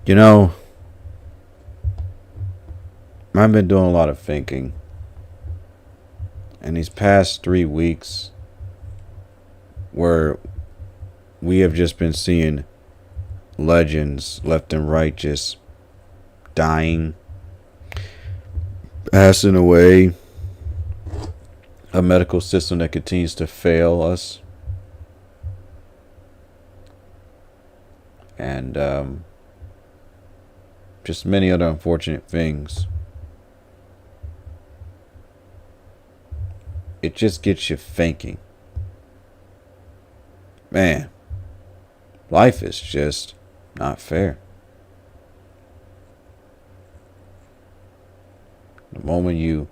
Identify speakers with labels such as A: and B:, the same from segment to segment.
A: You know, I've been doing a lot of thinking, and these past 3 weeks, where we have just been seeing legends left and right just dying, passing away, a medical system that continues to fail us, and just many other unfortunate things. It just gets you thinking. Man, life is just not fair. The moment you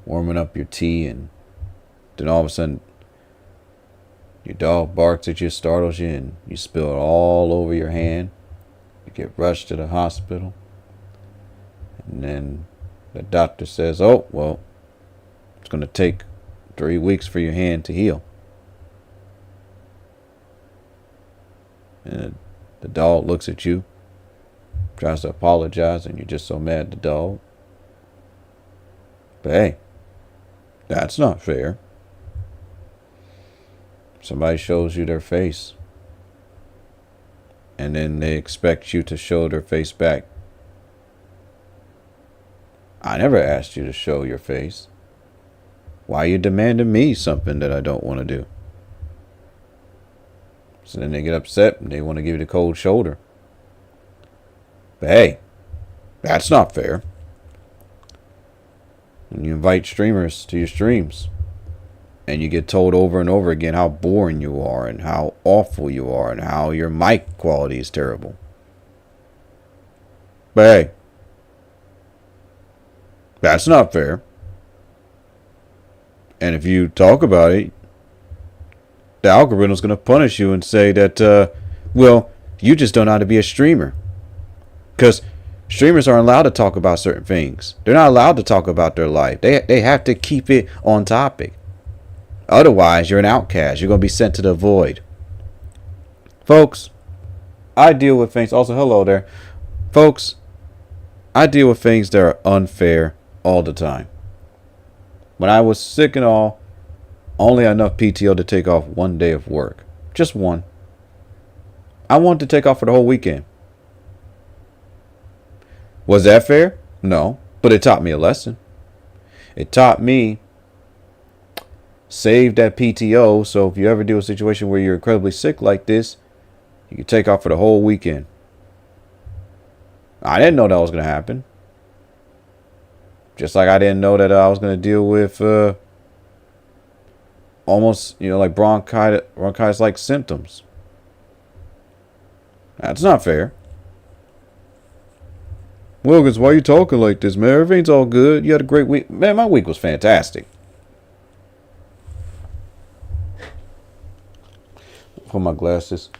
A: warming up your tea and then all of a sudden your dog barks at you, startles you, and you spill it all over your hand. You get rushed to the hospital. And then the doctor says, oh, well, it's going to take 3 weeks for your hand to heal. And the dog looks at you, tries to apologize, and you're just so mad at the dog. But hey, that's not fair. Somebody shows you their face, and then they expect you to show their face back. I never asked you to show your face. Why are you demanding me something that I don't want to do? So then they get upset and they want to give you the cold shoulder. But hey, that's not fair. And you invite streamers to your streams, and you get told over and over again how boring you are and how awful you are and how your mic quality is terrible. But hey, that's not fair. And if you talk about it, the algorithm is going to punish you and say that, well, you just don't know how to be a streamer. Because streamers aren't allowed to talk about certain things. They're not allowed to talk about their life. They have to keep it on topic. Otherwise, you're an outcast. You're going to be sent to the void. Folks, I deal with things. Also, hello there. Folks, I deal with things that are unfair all the time. When I was sick and all, only enough PTO to take off 1 day of work. Just one. I wanted to take off for the whole weekend. Was that fair? No. But it taught me a lesson. It taught me save that PTO, so if you ever do a situation where you're incredibly sick like this, you can take off for the whole weekend. I didn't know that was going to happen. Just like I didn't know that I was going to deal with almost, like bronchitis-like symptoms. That's not fair. Wilkins, why are you talking like this, man? Everything's all good. You had a great week. Man, my week was fantastic. Put my glasses.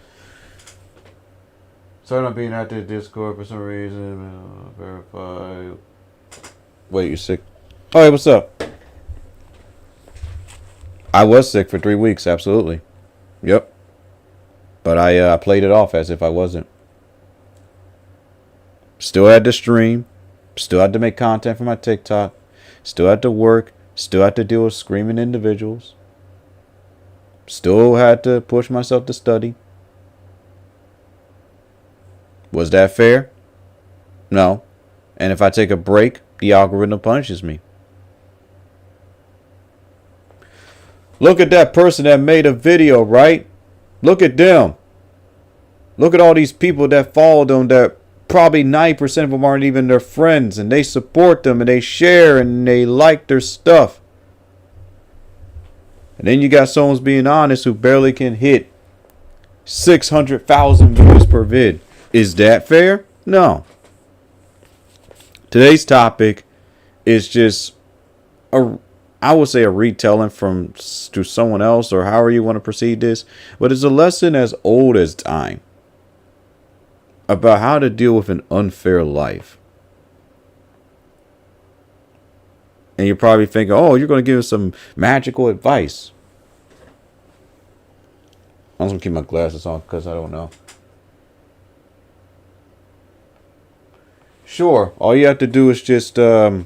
A: Sorry, I'm being out there Discord for some reason. Verify. Wait, you're sick? Oh, hey, what's up? I was sick for 3 weeks, absolutely. Yep. But I played it off as if I wasn't. Still had to stream. Still had to make content for my TikTok. Still had to work. Still had to deal with screaming individuals. Still had to push myself to study. Was that fair? No. And if I take a break, the algorithm punishes me. Look at that person that made a video, right? Look at them. Look at all these people that follow them that probably 90% of them aren't even their friends, and they support them and they share and they like their stuff. And then you got someone being honest who barely can hit 600,000 views per vid. Is that fair? No. Today's topic is just I would say a retelling to someone else, or however you want to proceed this, but it's a lesson as old as time about how to deal with an unfair life. And you're probably thinking, oh, you're going to give us some magical advice. I'm just going to keep my glasses on because I don't know. Sure. All you have to do is just tag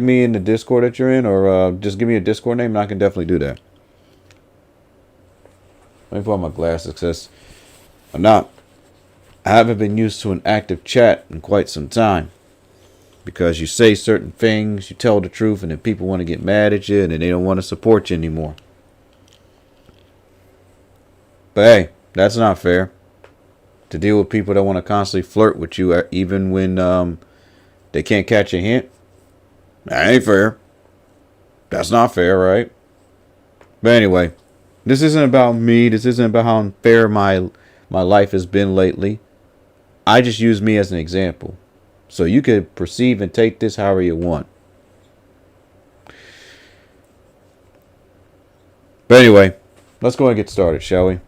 A: me in the Discord that you're in, or just give me a Discord name, and I can definitely do that. Let me put on my glasses, because I haven't been used to an active chat in quite some time. Because you say certain things, you tell the truth, and then people want to get mad at you, and then they don't want to support you anymore. But hey, that's not fair. To deal with people that want to constantly flirt with you, even when they can't catch a hint. That ain't fair. That's not fair, right? But anyway, this isn't about me. This isn't about how unfair my life has been lately. I just use me as an example. So you could perceive and take this however you want. But anyway, let's go and get started, shall we?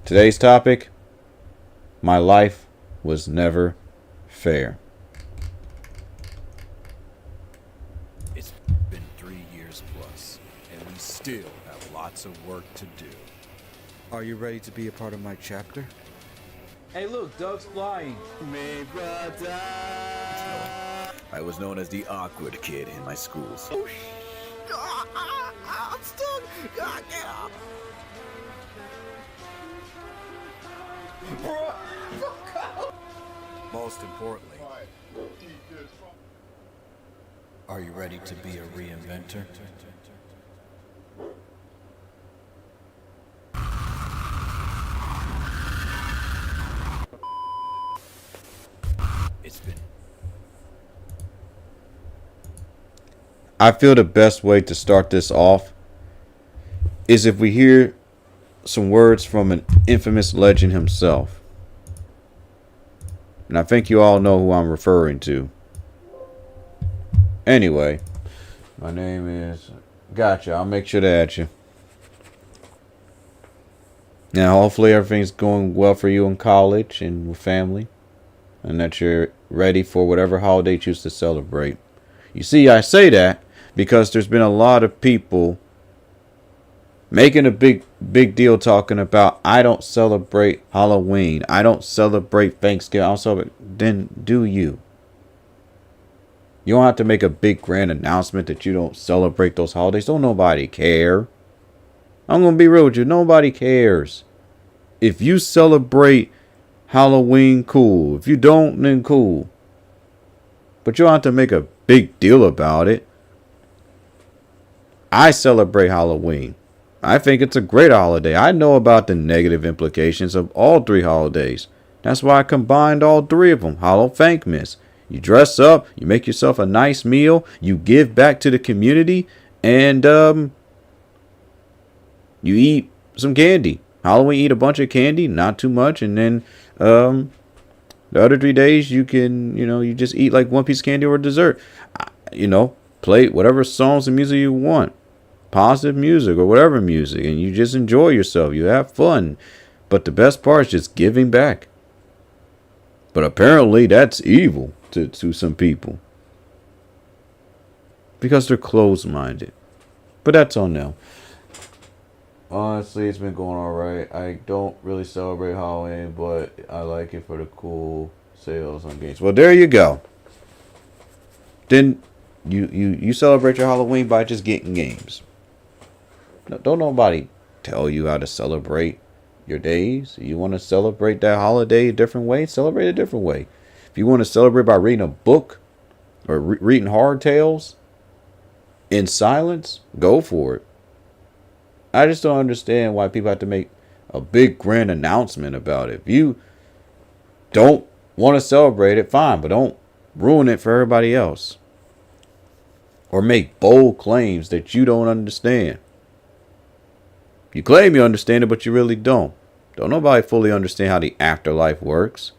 A: Today's topic: my life was never fair.
B: It's been 3 years plus, and we still have lots of work to do.
C: Are you ready to be a part of my chapter?
D: Hey, look, Doug's flying.
B: Me brother. I was known as the awkward kid in my schools. Oh, I'm stuck. God, get up. Most importantly, are you ready to be a reinventor? It's been.
A: I feel the best way to start this off is if we hear some words from an infamous legend himself. And I think you all know who I'm referring to. Anyway, my name is... Gotcha, I'll make sure to add you. Now, hopefully everything's going well for you in college and with family. And that you're ready for whatever holiday you choose to celebrate. You see, I say that because there's been a lot of people making a big deal talking about, I don't celebrate Halloween. I don't celebrate Thanksgiving. I don't celebrate. Then do you. You don't have to make a big grand announcement that you don't celebrate those holidays. Don't nobody care. I'm going to be real with you. Nobody cares. If you celebrate Halloween, cool. If you don't, then cool. But you don't have to make a big deal about it. I celebrate Halloween. I think it's a great holiday. I know about the negative implications of all three holidays. That's why I combined all three of them. Hallowthankmas. You dress up, you make yourself a nice meal, you give back to the community, and you eat some candy. Halloween, eat a bunch of candy, not too much, and then the other 3 days you can, you just eat like one piece of candy or dessert. Play whatever songs and music you want. Positive music or whatever music, and you just enjoy yourself. You have fun. But the best part is just giving back. But apparently that's evil to some people. Because they're closed-minded. But that's on them. Honestly, it's been going alright. I don't really celebrate Halloween, but I like it for the cool sales on games. Well, there you go. Then you celebrate your Halloween by just getting games. Don't nobody tell you how to celebrate your days. You want to celebrate that holiday a different way? Celebrate a different way. If you want to celebrate by reading a book or reading hard tales in silence, go for it. I just don't understand why people have to make a big grand announcement about it. If you don't want to celebrate it, fine, but don't ruin it for everybody else. Or make bold claims that you don't understand. You claim you understand it, but you really don't. Don't nobody fully understand how the afterlife works.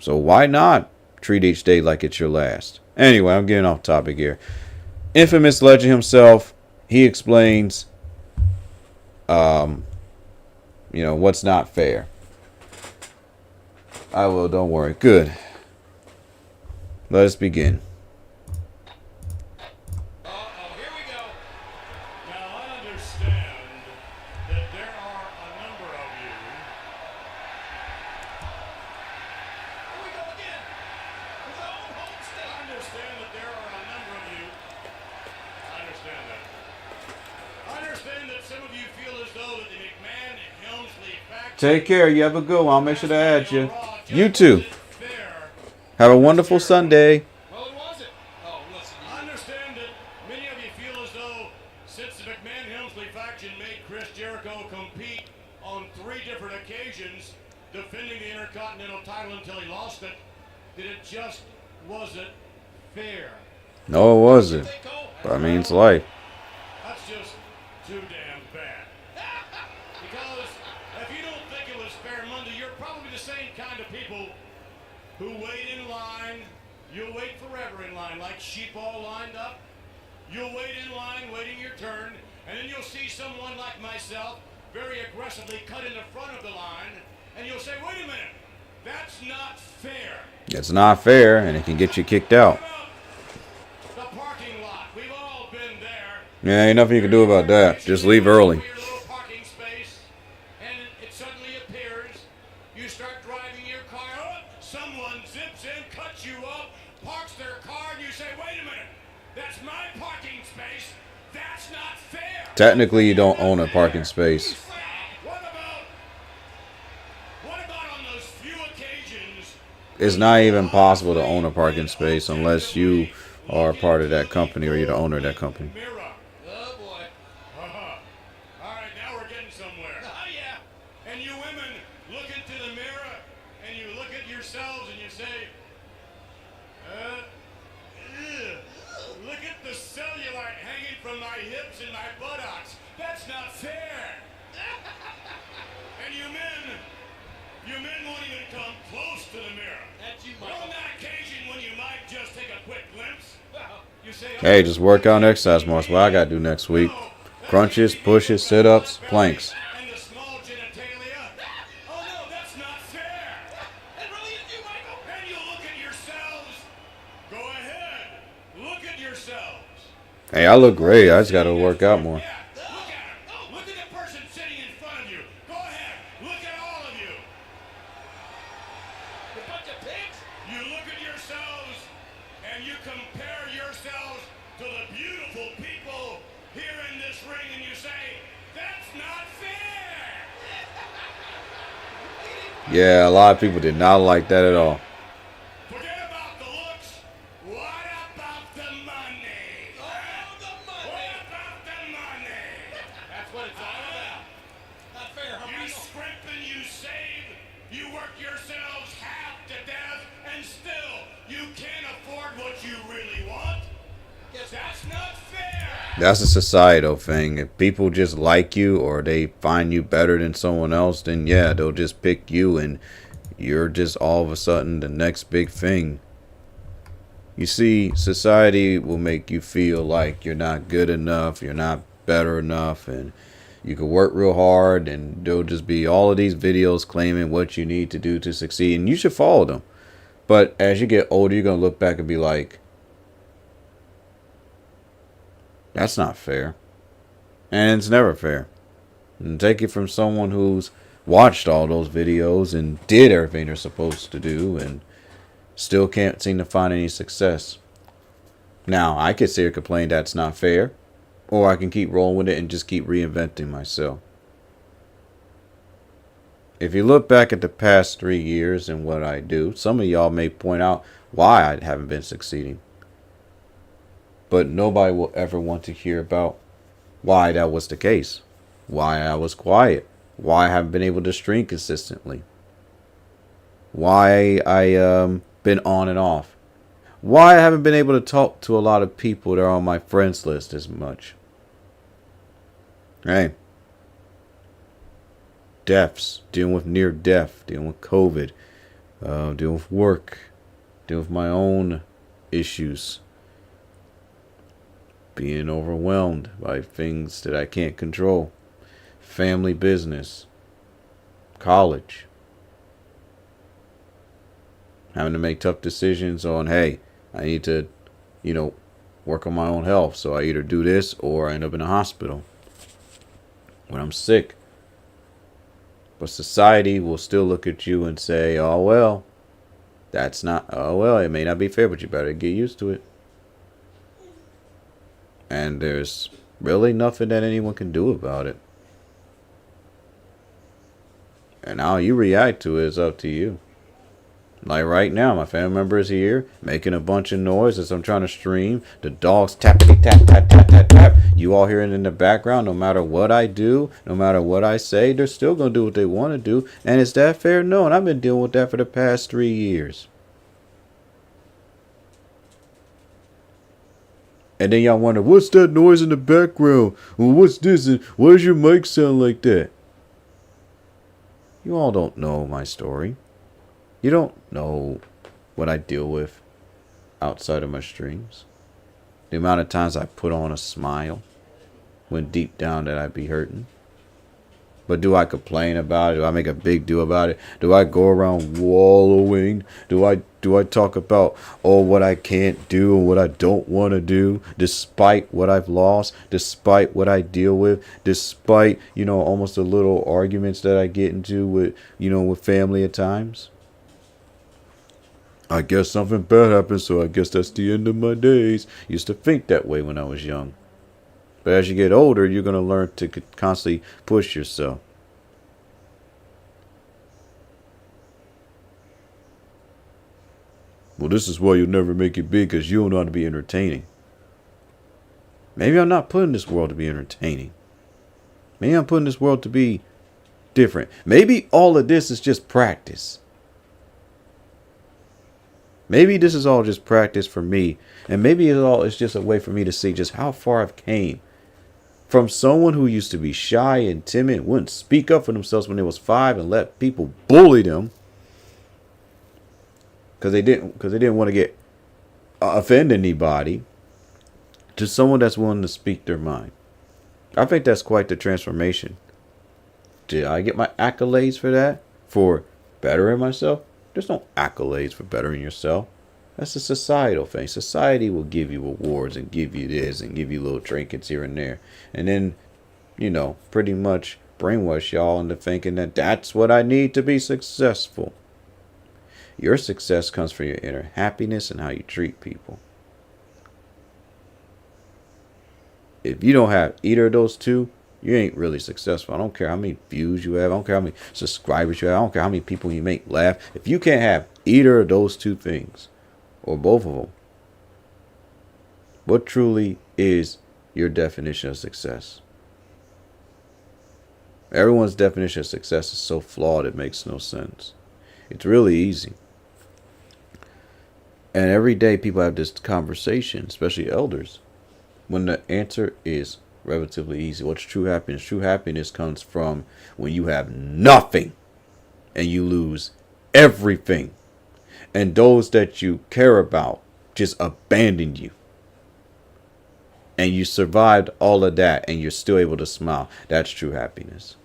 A: So why not treat each day like it's your last? Anyway, I'm getting off topic here. Infamous legend himself, he explains, what's not fair. I will, don't worry. Good. Let us begin. Take care. You have a good one. I'll make sure to add you. You too. Have a wonderful Sunday.
E: Well, it wasn't. Oh, listen. I understand that many of you feel as though since the McMahon-Helmsley faction made Chris Jericho compete on 3 different occasions, defending the Intercontinental title until he lost it, that it just wasn't fair.
A: No, it wasn't. But I mean, it's life.
E: That's just too damn bad. Because if you don't think it was fair Monday, you're probably the same kind of people who wait in line. You'll wait forever in line, like sheep all lined up. You'll wait in line, waiting your turn, and then you'll see someone like myself very aggressively cut in the front of the line, and you'll say, wait a minute, that's not fair.
A: It's not fair, and it can get you kicked out.
E: The parking lot, we've all been there.
A: Yeah, ain't nothing you can do about that. Just leave early.
E: Your little parking space, and it suddenly appears. You start driving your car up, someone zips in, cuts you up, parks their car, and you say, wait a minute, that's my parking space. That's not fair.
A: Technically, you don't own a parking space.
E: What about on those few occasions?
A: It's not even possible to own a parking space unless you are part of that company or you're the owner of that company.
E: Mirror. Oh boy. All right, now we're getting somewhere. Oh yeah. And you women look into the mirror and you look at yourselves and you say, look at the cellulite hanging from my hips and my buttocks. That's not fair. And you men won't even come close to the mirror. That's you, Michael. On that occasion when you might just take a quick glimpse, you say,
A: Hey, just work out and exercise more. That's what I got to do next week. Crunches, pushes, sit-ups, planks.
E: and the small genitalia. Oh no, that's not fair. It really is you, Michael. And you look at yourselves. Go ahead. Look at yourselves.
A: Hey, I look great. I just got to work out more.
E: Yeah, look at her. Look at the person sitting in front of you. Go ahead. Look at all of you. You bunch of pigs. You look at yourselves and you compare yourselves to the beautiful people here in this ring and you say, that's not fair.
A: Yeah, a lot of people did not like that at all.
E: Forget about the looks. What about the money? Oh, the money. What about the money? That's what it's all about. Not fair, huh, You scrimp and you save. You work yourselves half to death, and still you can't afford what you really want. Guess that's not fair.
A: That's a societal thing. If people just like you or they find you better than someone else, then yeah, they'll just pick you and you're just all of a sudden the next big thing. You see, society will make you feel like you're not good enough, you're not better enough, and you can work real hard, and there'll just be all of these videos claiming what you need to do to succeed, and you should follow them. But as you get older, you're going to look back and be like, that's not fair. And it's never fair. And take it from someone who's watched all those videos and did everything they're supposed to do and still can't seem to find any success. Now, I could sit here and complain that's not fair, or I can keep rolling with it and just keep reinventing myself. If you look back at the past 3 years and what I do, some of y'all may point out why I haven't been succeeding. But nobody will ever want to hear about why that was the case, why I was quiet, why I haven't been able to stream consistently, why I been on and off, why I haven't been able to talk to a lot of people that are on my friends list as much. Hey, deaths, dealing with near death, dealing with COVID, dealing with work, dealing with my own issues, being overwhelmed by things that I can't control, family business, college, having to make tough decisions on, hey, I need to, work on my own health. So I either do this or I end up in a hospital when I'm sick. But society will still look at you and say, oh, well, it may not be fair, but you better get used to it. And there's really nothing that anyone can do about it. And how you react to it is up to you. Like right now, my family member is here making a bunch of noise as I'm trying to stream. The dogs tappity tap tap tap tap tap. You all hear it in the background. No matter what I do, no matter what I say, they're still gonna do what they want to do. And is that fair? No. And I've been dealing with that for the past 3 years. And then y'all wonder, what's that noise in the background? Well, what's this? And why does your mic sound like that? You all don't know my story. You don't know what I deal with outside of my streams. The amount of times I put on a smile when deep down that I'd be hurting. But do I complain about it? Do I make a big deal about it? Do I go around wallowing? Do I talk about what I can't do and what I don't want to do, despite what I've lost, despite what I deal with, despite, almost the little arguments that I get into with family at times? I guess something bad happened, so I guess that's the end of my days. Used to think that way when I was young. But as you get older, you're going to learn to constantly push yourself. Well, this is why you'll never make it big, because you don't know how to be entertaining. Maybe I'm not put in this world to be entertaining. Maybe I'm put in this world to be different. Maybe all of this is just practice. Maybe this is all just practice for me. And maybe it's just a way for me to see just how far I've came. From someone who used to be shy and timid and wouldn't speak up for themselves when they was 5 and let people bully them. Because they didn't want to get offend anybody. To someone that's willing to speak their mind. I think that's quite the transformation. Did I get my accolades for that? For bettering myself? There's no accolades for bettering yourself. That's a societal thing. Society will give you awards and give you this and give you little trinkets here and there. And then, pretty much brainwash y'all into thinking that that's what I need to be successful. Your success comes from your inner happiness and how you treat people. If you don't have either of those two, you ain't really successful. I don't care how many views you have. I don't care how many subscribers you have. I don't care how many people you make laugh. If you can't have either of those two things, or both of them, what truly is your definition of success? Everyone's definition of success is so flawed it makes no sense. It's really easy. And every day people have this conversation, especially elders, when the answer is relatively easy. What's true happiness? True happiness comes from when you have nothing and you lose everything. And those that you care about just abandoned you. And you survived all of that and you're still able to smile. That's true happiness.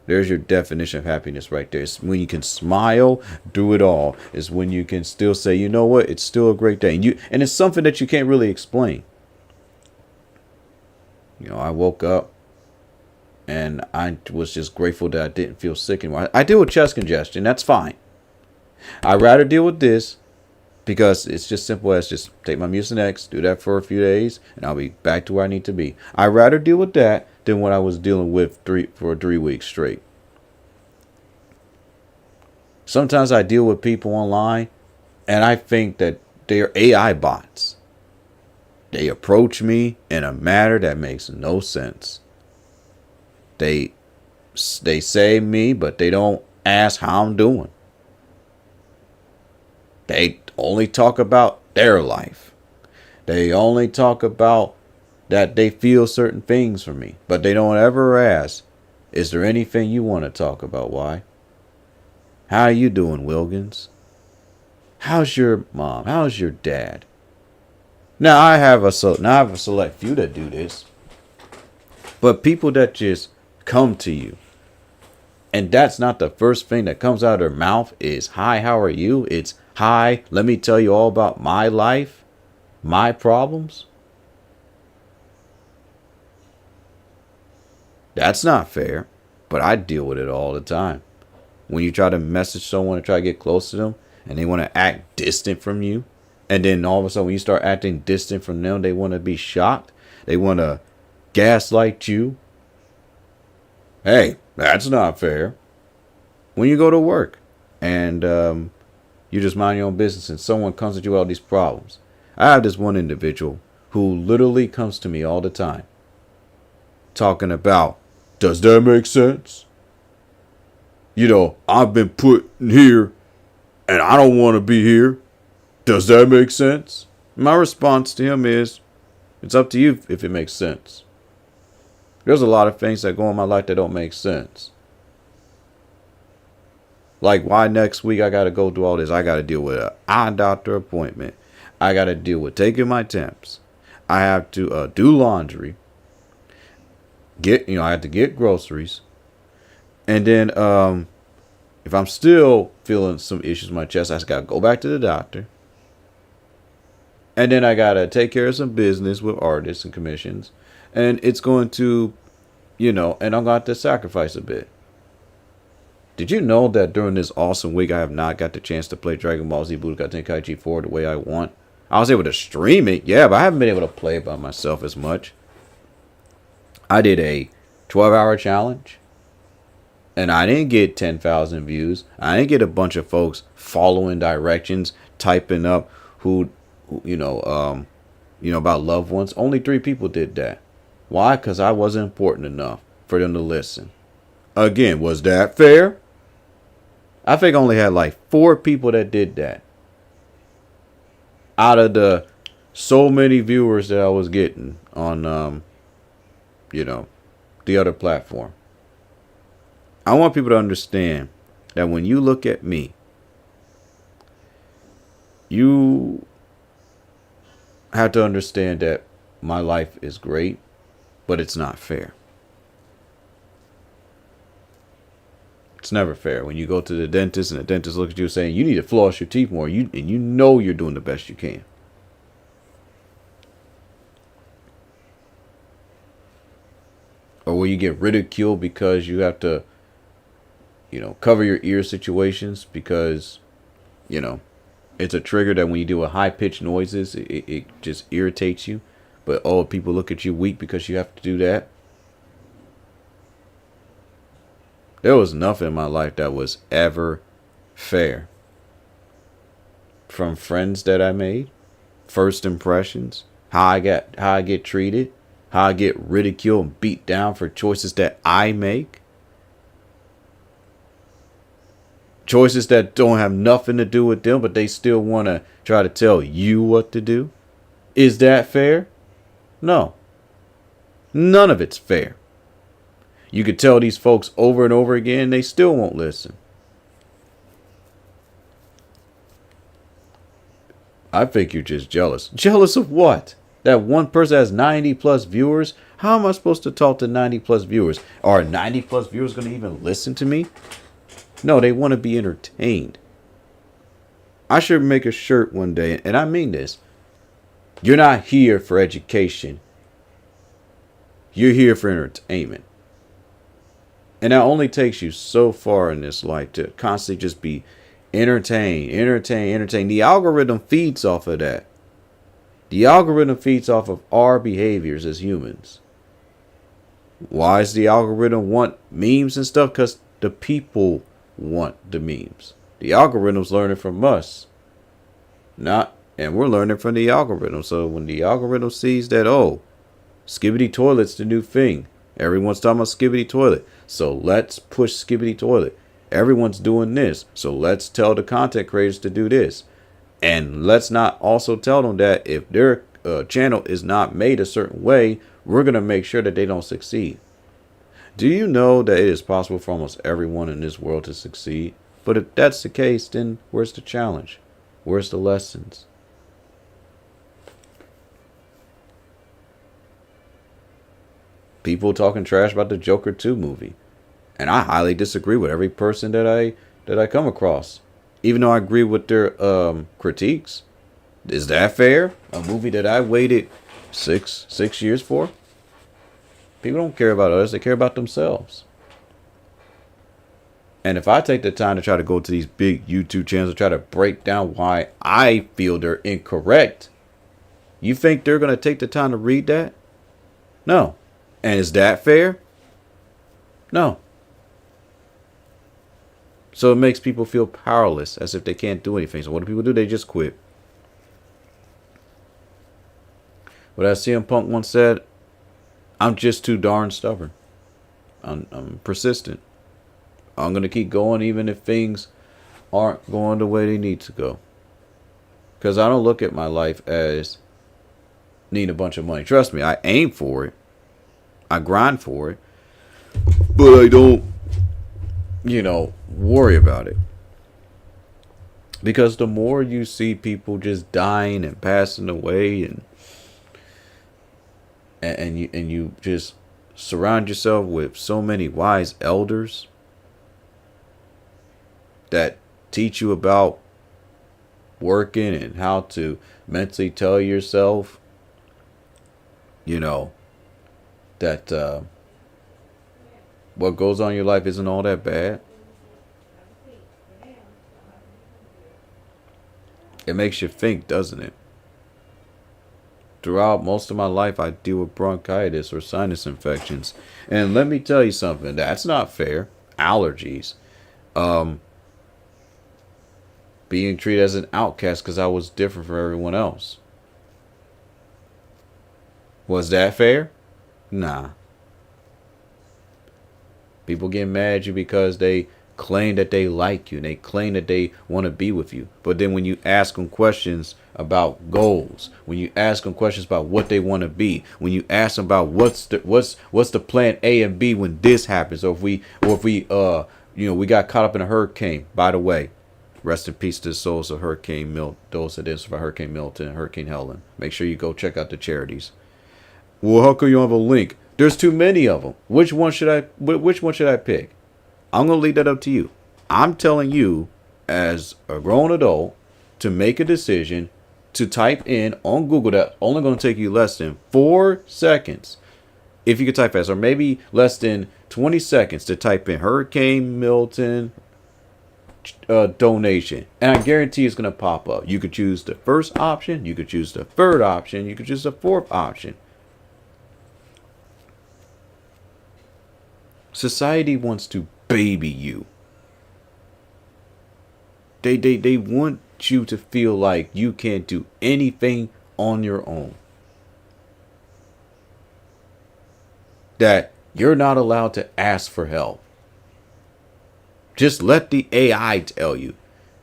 A: There's your definition of happiness right there. It's when you can smile through it all. It's when you can still say, you know what, it's still a great day. And it's something that you can't really explain. I woke up and I was just grateful that I didn't feel sick anymore. I deal with chest congestion. That's fine. I'd rather deal with this because it's just simple as just take my Mucinex, do that for a few days, and I'll be back to where I need to be. I'd rather deal with that than what I was dealing with for 3 weeks straight. Sometimes I deal with people online and I think that they're AI bots. They approach me in a manner that makes no sense. They say me, but they don't ask how I'm doing. They only talk about their life. They only talk about that they feel certain things from me. But they don't ever ask, is there anything you want to talk about? Why? How are you doing, Wilkins? How's your mom? How's your dad? Now I have a select few that do this. But people that just come to you, and that's not the first thing that comes out of their mouth is, hi, how are you? It's, hi, let me tell you all about my life, my problems. That's not fair, but I deal with it all the time. When you try to message someone and try to get close to them, and they want to act distant from you, and then all of a sudden when you start acting distant from them, they want to be shocked. They want to gaslight you. Hey, that's not fair. when you go to work and you just mind your own business and someone comes at you with all these problems. I have this one individual who literally comes to me all the time talking about, does that make sense? You know, I've been put in here and I don't want to be here. Does that make sense? My response to him is, it's up to you if it makes sense. There's a lot of things that go in my life that don't make sense. Like, why next week I got to go through all this? I got to deal with an eye doctor appointment. I got to deal with taking my temps. I have to do laundry. I have to get groceries. And then if I'm still feeling some issues in my chest, I just got to go back to the doctor. And then I got to take care of some business with artists and commissions. And it's going to, and I'm going to have to sacrifice a bit. Did you know that during this awesome week, I have not got the chance to play Dragon Ball Z Budokai Tenkaichi 4 the way I want? I was able to stream it, yeah, but I haven't been able to play it by myself as much. I did a 12-hour challenge, and I didn't get 10,000 views. I didn't get a bunch of folks following directions, typing up about loved ones. Only 3 people did that. Why? Because I wasn't important enough for them to listen. Again, was that fair? I think I only had like 4 people that did that. Out of the so many viewers that I was getting on, the other platform. I want people to understand that when you look at me, you have to understand that my life is great, but it's not fair. It's never fair. When you go to the dentist and the dentist looks at you saying, you need to floss your teeth more, and you know you're doing the best you can. Or where you get ridiculed because you have to, cover your ear situations because, it's a trigger that when you deal with high-pitched noises, it just irritates you. But, people look at you weak because you have to do that. There was nothing in my life that was ever fair. From friends that I made, first impressions, how I get treated, how I get ridiculed and beat down for choices that I make. Choices that don't have nothing to do with them, but they still want to try to tell you what to do. Is that fair? No. None of it's fair. You could tell these folks over and over again, they still won't listen. I think you're just jealous. Jealous of what? That one person has 90 plus viewers? How am I supposed to talk to 90 plus viewers? Are 90 plus viewers going to even listen to me? No, they want to be entertained. I should make a shirt one day, and I mean this. You're not here for education. You're here for entertainment. And that only takes you so far in this life to constantly just be entertained. The algorithm feeds off of that. The algorithm feeds off of our behaviors as humans. Why does the algorithm want memes and stuff? Because the people want the memes. The algorithm's learning from us. And we're learning from the algorithm. So when the algorithm sees that, Skibidi Toilet's the new thing. Everyone's talking about Skibidi Toilet. So let's push Skibidi Toilet. Everyone's doing this. So let's tell the content creators to do this. And let's not also tell them that if their channel is not made a certain way, we're going to make sure that they don't succeed. Do you know that it is possible for almost everyone in this world to succeed? But if that's the case, then where's the challenge? Where's the lessons? People talking trash about the Joker 2 movie. And I highly disagree with every person that I come across. Even though I agree with their critiques. Is that fair? A movie that I waited six years for? People don't care about us. They care about themselves. And if I take the time to try to go to these big YouTube channels and try to break down why I feel they're incorrect, you think they're going to take the time to read that? No. And is that fair? No. So it makes people feel powerless, as if they can't do anything. So what do people do? They just quit. But as CM Punk once said, I'm just too darn stubborn. I'm persistent. I'm going to keep going even if things aren't going the way they need to go. Because I don't look at my life as needing a bunch of money. Trust me, I aim for it. I grind for it. But I don't, worry about it. Because the more you see people just dying and passing away and you just surround yourself with so many wise elders that teach you about working and how to mentally tell yourself, that what goes on in your life isn't all that bad. It makes you think, doesn't it? Throughout most of my life, I deal with bronchitis or sinus infections. And let me tell you something, that's not fair. Allergies. Being treated as an outcast because I was different from everyone else. Was that fair? Nah. People get mad at you because they claim that they like you and they claim that they want to be with you. But then when you ask them questions about goals, when you ask them questions about what they want to be, when you ask them about what's the plan A and B when this happens, or if we got caught up in a hurricane. By the way, rest in peace to the souls of those that didn't survive Hurricane Milton and Hurricane Helen. Make sure you go check out the charities. Well, how come you don't have a link? There's too many of them. Which one should I pick? I'm going to leave that up to you. I'm telling you, as a grown adult, to make a decision to type in on Google. That's only going to take you less than 4 seconds. If you could type fast, or maybe less than 20 seconds to type in Hurricane Milton donation. And I guarantee it's going to pop up. You could choose the first option. You could choose the third option. You could choose the fourth option. Society wants to baby you. They want you to feel like you can't do anything on your own. That you're not allowed to ask for help. Just let the AI tell you.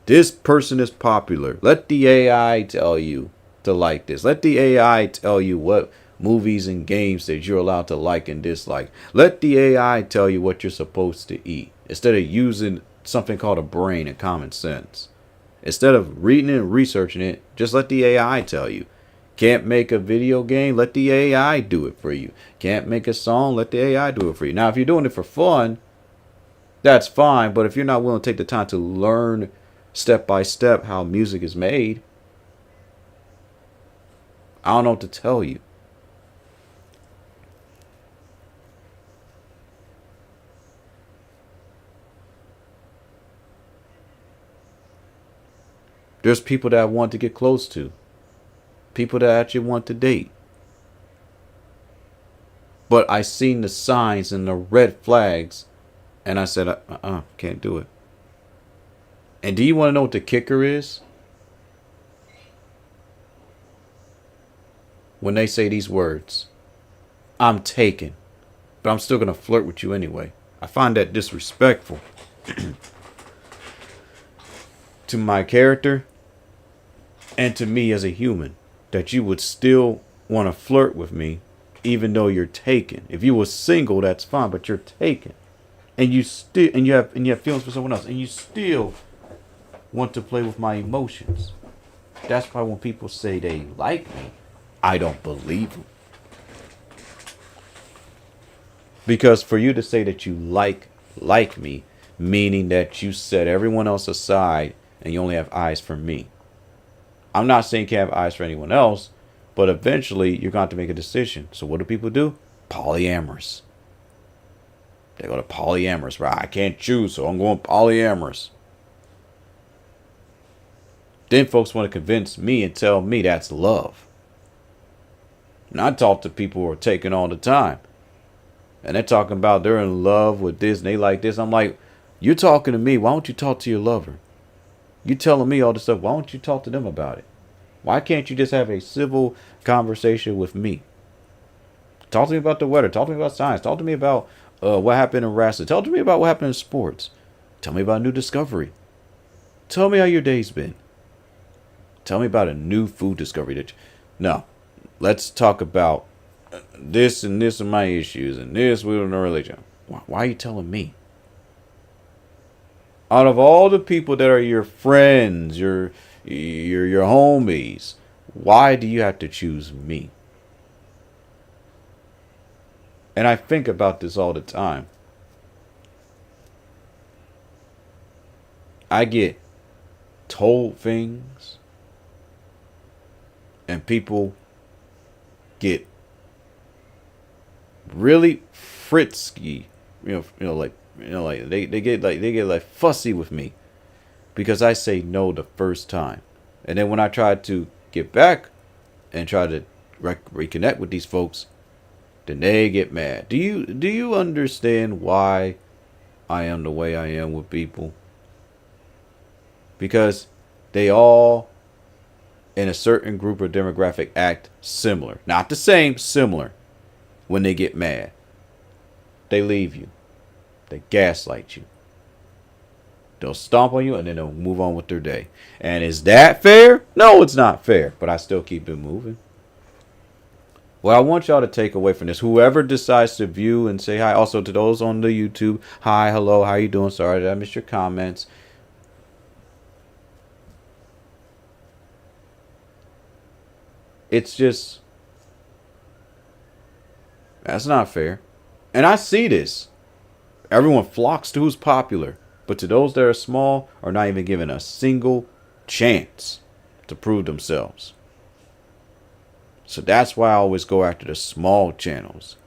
A: This person is popular. Let the AI tell you to like this. Let the AI tell you what movies and games that you're allowed to like and dislike. Let the AI tell you what you're supposed to eat, instead of using something called a brain and common sense. Instead of reading it and researching it, just let the AI tell you. Can't make a video game? Let the AI do it for you. Can't make a song? Let the AI do it for you. Now, if you're doing it for fun, that's fine. But if you're not willing to take the time to learn step by step how music is made, I don't know what to tell you. There's people that I want to get close to. People that I actually want to date. But I seen the signs and the red flags, and I said, can't do it. And do you want to know what the kicker is? When they say these words, I'm taken, but I'm still going to flirt with you anyway. I find that disrespectful to my character and to me as a human, that you would still want to flirt with me even though you're taken. If you were single, that's fine, but you're taken. And you have feelings for someone else, and you still want to play with my emotions. That's why when people say they like me, I don't believe them. Because for you to say that you like me, meaning that you set everyone else aside and you only have eyes for me. I'm not saying you can't have eyes for anyone else, but eventually you're going to have to make a decision. So what do people do? Polyamorous. They go to polyamorous. Right? I can't choose, so I'm going polyamorous. Then folks want to convince me and tell me that's love. And I talk to people who are taken all the time. And they're talking about they're in love with this and they like this. I'm like, You're talking to me. Why don't you talk to your lover? You telling me all this stuff. Why don't you talk to them about it? Why can't you just have a civil conversation with me? Talk to me about the weather. Talk to me about science. Talk to me about what happened in wrestling. Talk to me about what happened in sports. Tell me about a new discovery. Tell me how your day's been. Tell me about a new food discovery that no. Let's talk about this and this and my issues and this with no religion. Why are you telling me? Out of all the people that are your friends, your homies, why do you have to choose me? And I think about this all the time. I get told things and people get really frisky, like they get fussy with me because I say no the first time. And then when I try to get back and try to reconnect with these folks, then they get mad. Do you understand why I am the way I am with people? Because they all in a certain group or demographic act similar. Not the same, similar. When they get mad, they leave you. They gaslight you. They'll stomp on you and then they'll move on with their day. And is that fair? No, it's not fair. But I still keep it moving. Well, I want y'all to take away from this. Whoever decides to view and say hi. Also to those on the YouTube. Hi, hello, how you doing? Sorry that I missed your comments. It's just, that's not fair. And I see this. Everyone flocks to who's popular. But to those that are small are not even given a single chance to prove themselves. So that's why I always go after the small channels.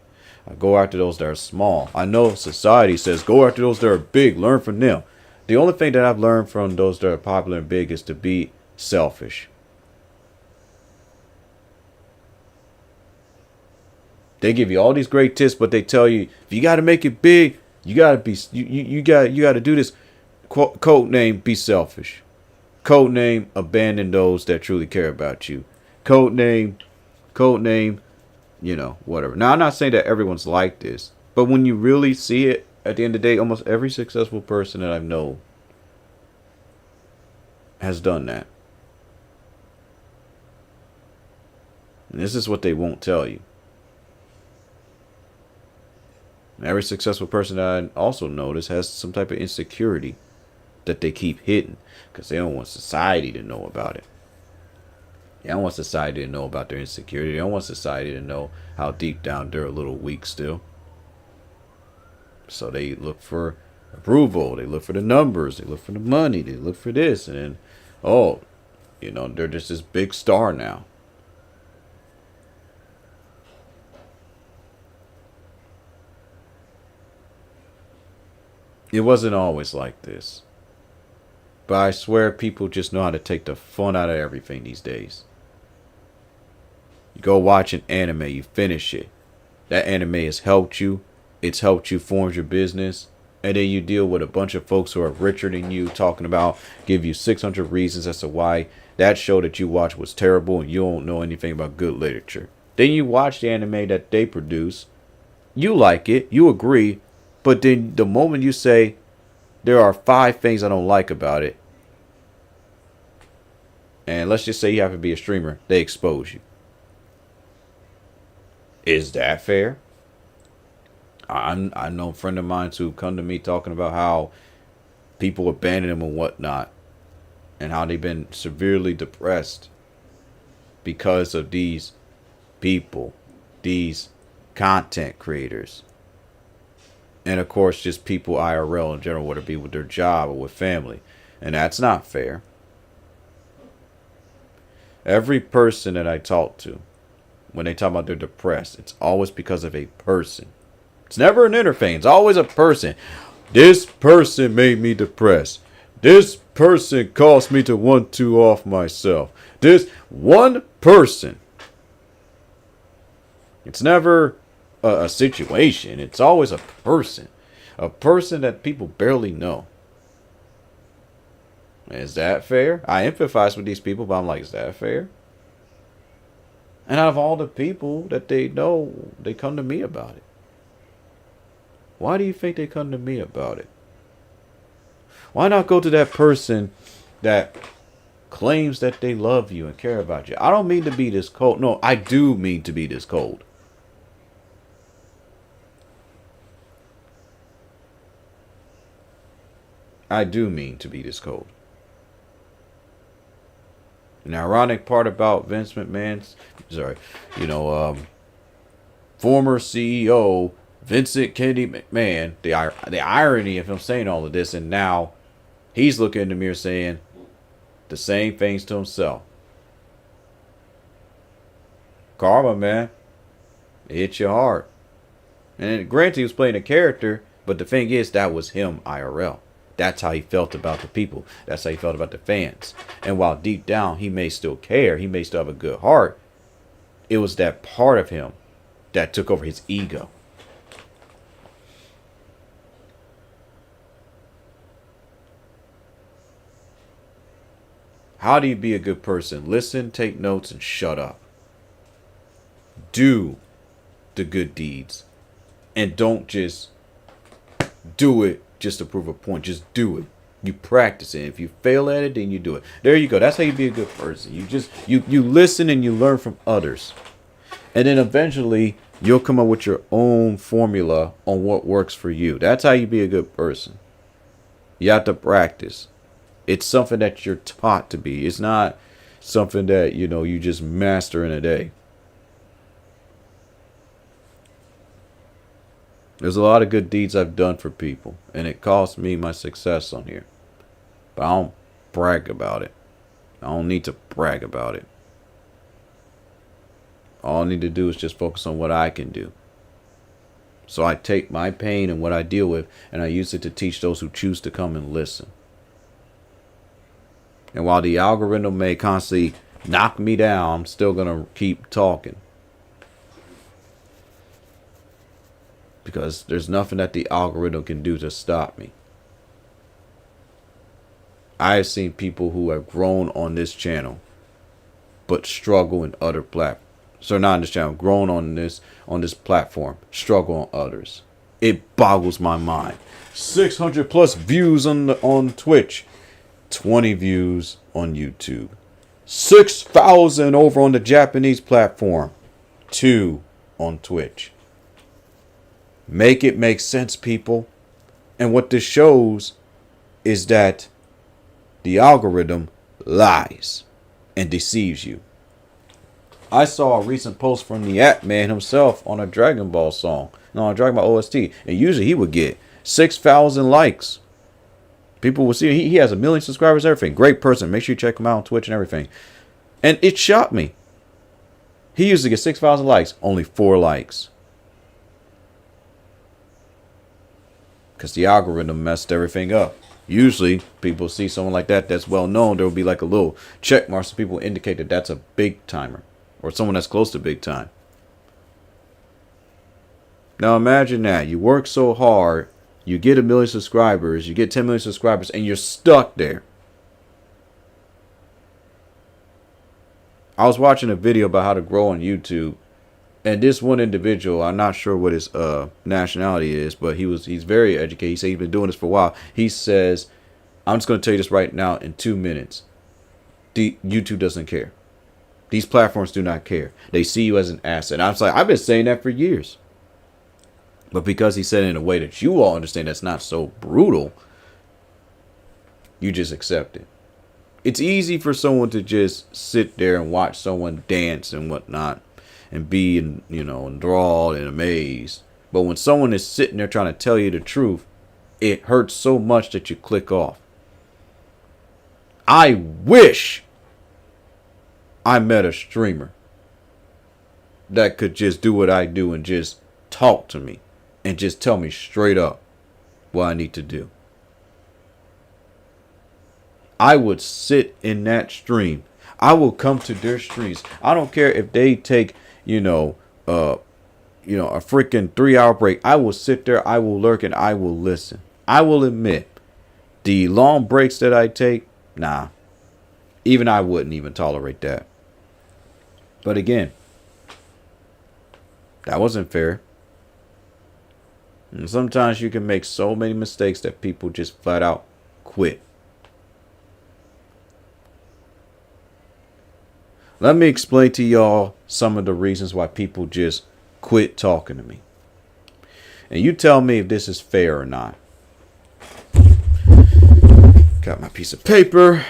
A: I go after those that are small. I know society says go after those that are big. Learn from them. The only thing that I've learned from those that are popular and big is to be selfish. They give you all these great tips, but they tell you if you got to make it big, you got to be you got to do this. Code name: be selfish. Code name: abandon those that truly care about you. Code name, whatever. Now I'm not saying that everyone's like this, but when you really see it, at the end of the day, almost every successful person that I've known has done that. And this is what they won't tell you. Every successful person that I also notice has some type of insecurity that they keep hidden because they don't want society to know about it. They don't want society to know about their insecurity. They don't want society to know how deep down they're a little weak still. So they look for approval. They look for the numbers. They look for the money. They look for this. And then, they're just this big star now. It wasn't always like this. But I swear people just know how to take the fun out of everything these days. You go watch an anime, you finish it. That anime has helped you. It's helped you form your business. And then you deal with a bunch of folks who are richer than you talking about, give you 600 reasons as to why that show that you watched was terrible and you don't know anything about good literature. Then you watch the anime that they produce. You like it. You agree. But then the moment you say, there are 5 things I don't like about it, and let's just say you have to be a streamer, they expose you. Is that fair? I know a friend of mine who come to me talking about how people abandon them and whatnot, and how they've been severely depressed because of these people, these content creators. And of course, just people IRL in general, whether it be with their job or with family. And that's not fair. Every person that I talk to, when they talk about they're depressed, it's always because of a person. It's never an inner thing. It's always a person. This person made me depressed. This person caused me to want to off myself. This one person. It's never a situation. It's always a person. A person that people barely know. Is that fair? I empathize with these people, but I'm like, is that fair? And out of all the people that they know, they come to me about it. Why do you think they come to me about it? Why not go to that person that claims that they love you and care about you? I don't mean to be this cold. No, I do mean to be this cold. I do mean to be this cold. An ironic part about Vince McMahon's, former CEO Vincent Kennedy McMahon, the irony of him saying all of this, and now he's looking in the mirror saying the same things to himself. Karma, man. It hits you hard. And granted, he was playing a character, but the thing is, that was him IRL. That's how he felt about the people. That's how he felt about the fans. And while deep down he may still care, he may still have a good heart, it was that part of him that took over his ego. How do you be a good person? Listen, take notes, and shut up. Do the good deeds. And don't just do it just to prove a point. Just do it. You practice it. If you fail at it, then you do it. There you go. That's how you be a good person. You listen and you learn from others. And then eventually you'll come up with your own formula on what works for you. That's how you be a good person. You have to practice. It's something that you're taught to be. It's not something that, you just master in a day. There's a lot of good deeds I've done for people, and it cost me my success on here. But I don't brag about it. I don't need to brag about it. All I need to do is just focus on what I can do. So I take my pain and what I deal with, and I use it to teach those who choose to come and listen. And while the algorithm may constantly knock me down, I'm still going to keep talking. Because there's nothing that the algorithm can do to stop me. I have seen people who have grown on this channel, but struggle in other platforms. So not on this channel, grown on this platform, struggle on others. It boggles my mind. 600 plus views on Twitch, 20 views on YouTube, 6,000 over on the Japanese platform, 2 on Twitch. Make it make sense, people. And what this shows is that the algorithm lies and deceives you. I saw a recent post from the App Man himself on a Dragon Ball song. No, a Dragon Ball OST. And usually he would get 6,000 likes. People will see he has 1 million subscribers, everything. Great person. Make sure you check him out on Twitch and everything. And it shocked me. He used to get 6,000 likes. Only 4 likes. Because the algorithm messed everything up. Usually, people see someone like that that's well known. There will be like a little check mark so people indicate that that's a big timer. Or someone that's close to big time. Now imagine that. You work so hard. You get 1 million subscribers. You get 10 million subscribers. And you're stuck there. I was watching a video about how to grow on YouTube. And this one individual, I'm not sure what his nationality is, but he's very educated. He said he's been doing this for a while. He says, I'm just going to tell you this right now in 2 minutes. YouTube doesn't care. These platforms do not care. They see you as an asset. I was like, I've been saying that for years. But because he said it in a way that you all understand that's not so brutal, you just accept it. It's easy for someone to just sit there and watch someone dance and whatnot and be, enthralled and amazed. But when someone is sitting there trying to tell you the truth, it hurts so much that you click off. I wish I met a streamer that could just do what I do and just talk to me and just tell me straight up what I need to do. I would sit in that stream. I will come to their streams. I don't care if they take, a freaking 3-hour break, I will sit there, I will lurk, and I will listen. I will admit, the long breaks that I take, nah, even I wouldn't even tolerate that. But again, that wasn't fair. And sometimes you can make so many mistakes that people just flat out quit. Let me explain to y'all some of the reasons why people just quit talking to me. And you tell me if this is fair or not. Got my piece of paper.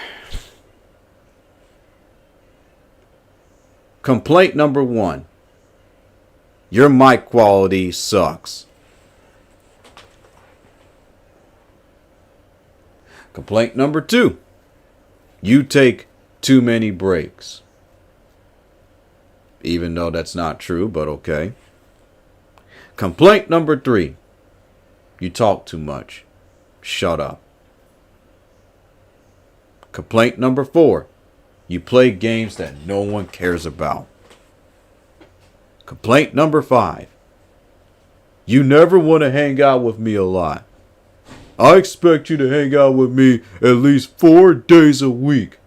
A: Complaint number 1. Your mic quality sucks. Complaint number 2. You take too many breaks. Even though that's not true, but okay. Complaint number 3. You talk too much. Shut up. Complaint number 4. You play games that no one cares about. Complaint number 5. You never want to hang out with me a lot. I expect you to hang out with me at least 4 days a week.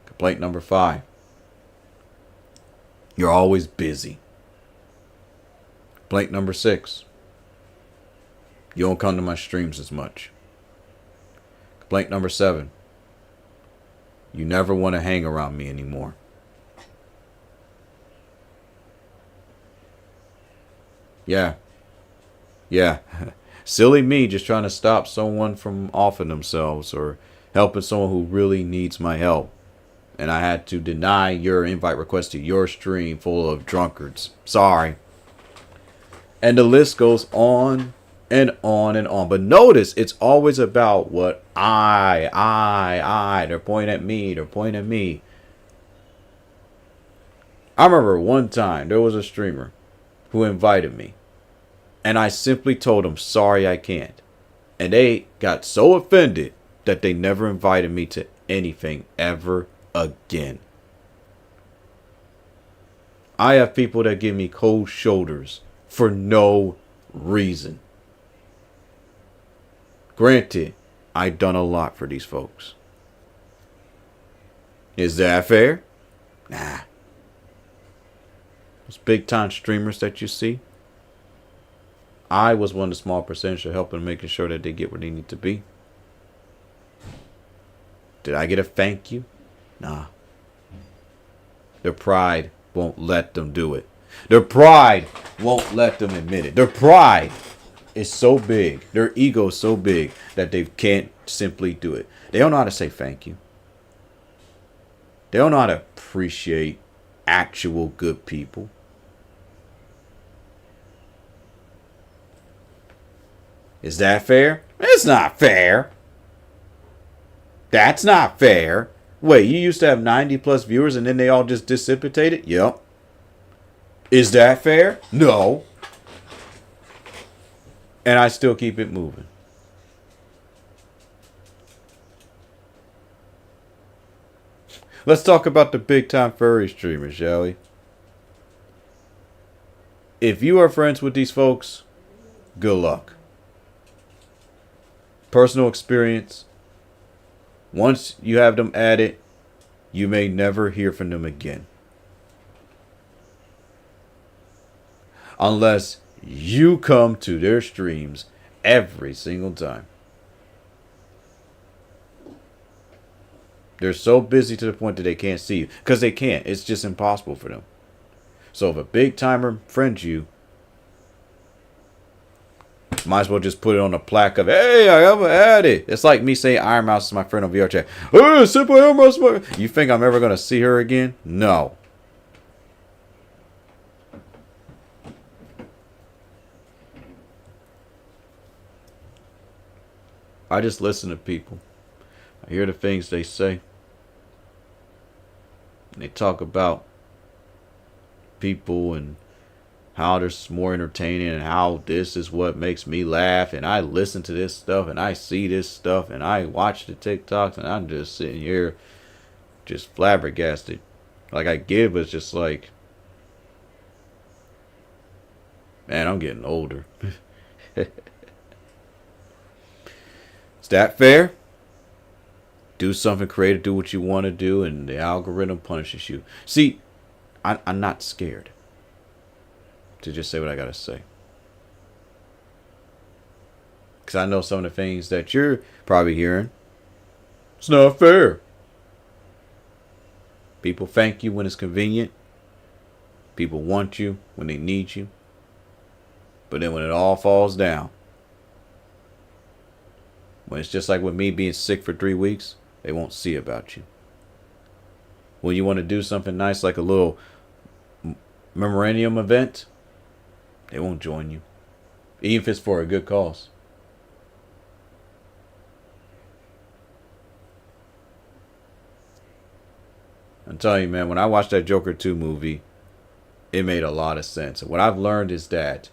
A: Complaint number 5. You're always busy. Complaint number 6. You don't come to my streams as much. Complaint number 7. You never want to hang around me anymore. Yeah. Silly me just trying to stop someone from offing themselves or helping someone who really needs my help. And I had to deny your invite request to your stream full of drunkards. Sorry. And the list goes on and on and on. But notice, it's always about what I. They're pointing at me. They're pointing at me. I remember one time there was a streamer who invited me. And I simply told them, sorry, I can't. And they got so offended that they never invited me to anything ever again. I have people that give me cold shoulders for no reason. Granted, I've done a lot for these folks. Is that fair? Nah. Those big time streamers that you see, I was one of the small percentage of helping making sure that they get where they need to be. Did I get a thank you? Nah. Their pride won't let them do it. Their pride won't let them admit it. Their pride is so big. Their ego is so big that they can't simply do it. They don't know how to say thank you. They don't know how to appreciate actual good people. Is that fair? It's not fair. That's not fair. Wait, you used to have 90 plus viewers and then they all just dissipated? Yep. Is that fair? No. And I still keep it moving. Let's talk about the big time furry streamers, shall we? If you are friends with these folks, good luck. Personal experience. Once you have them added, you may never hear from them again. Unless you come to their streams every single time. They're so busy to the point that they can't see you. Because they can't. It's just impossible for them. So if a big timer friends you, might as well just put it on a plaque of, hey, I have added. It's like me saying Iron Mouse is my friend on VR chat. Hey, Simple Iron Mouse. You think I'm ever going to see her again? No. I just listen to people. I hear the things they say. And they talk about people and how they're more entertaining and how this is what makes me laugh. And I listen to this stuff and I see this stuff and I watch the TikToks and I'm just sitting here just flabbergasted. Like, I get it, but it's just like, man, I'm getting older. Is that fair? Do something creative, do what you want to do, and the algorithm punishes you. See, I'm not scared to just say what I got to say. Because I know some of the things that you're probably hearing. It's not fair. People thank you when it's convenient. People want you when they need you. But then when it all falls down, when it's just like with me being sick for 3 weeks, they won't see about you. When you want to do something nice like a little memorandum event, they won't join you. Even if it's for a good cause. I'm telling you, man, when I watched that Joker 2 movie, it made a lot of sense. And what I've learned is that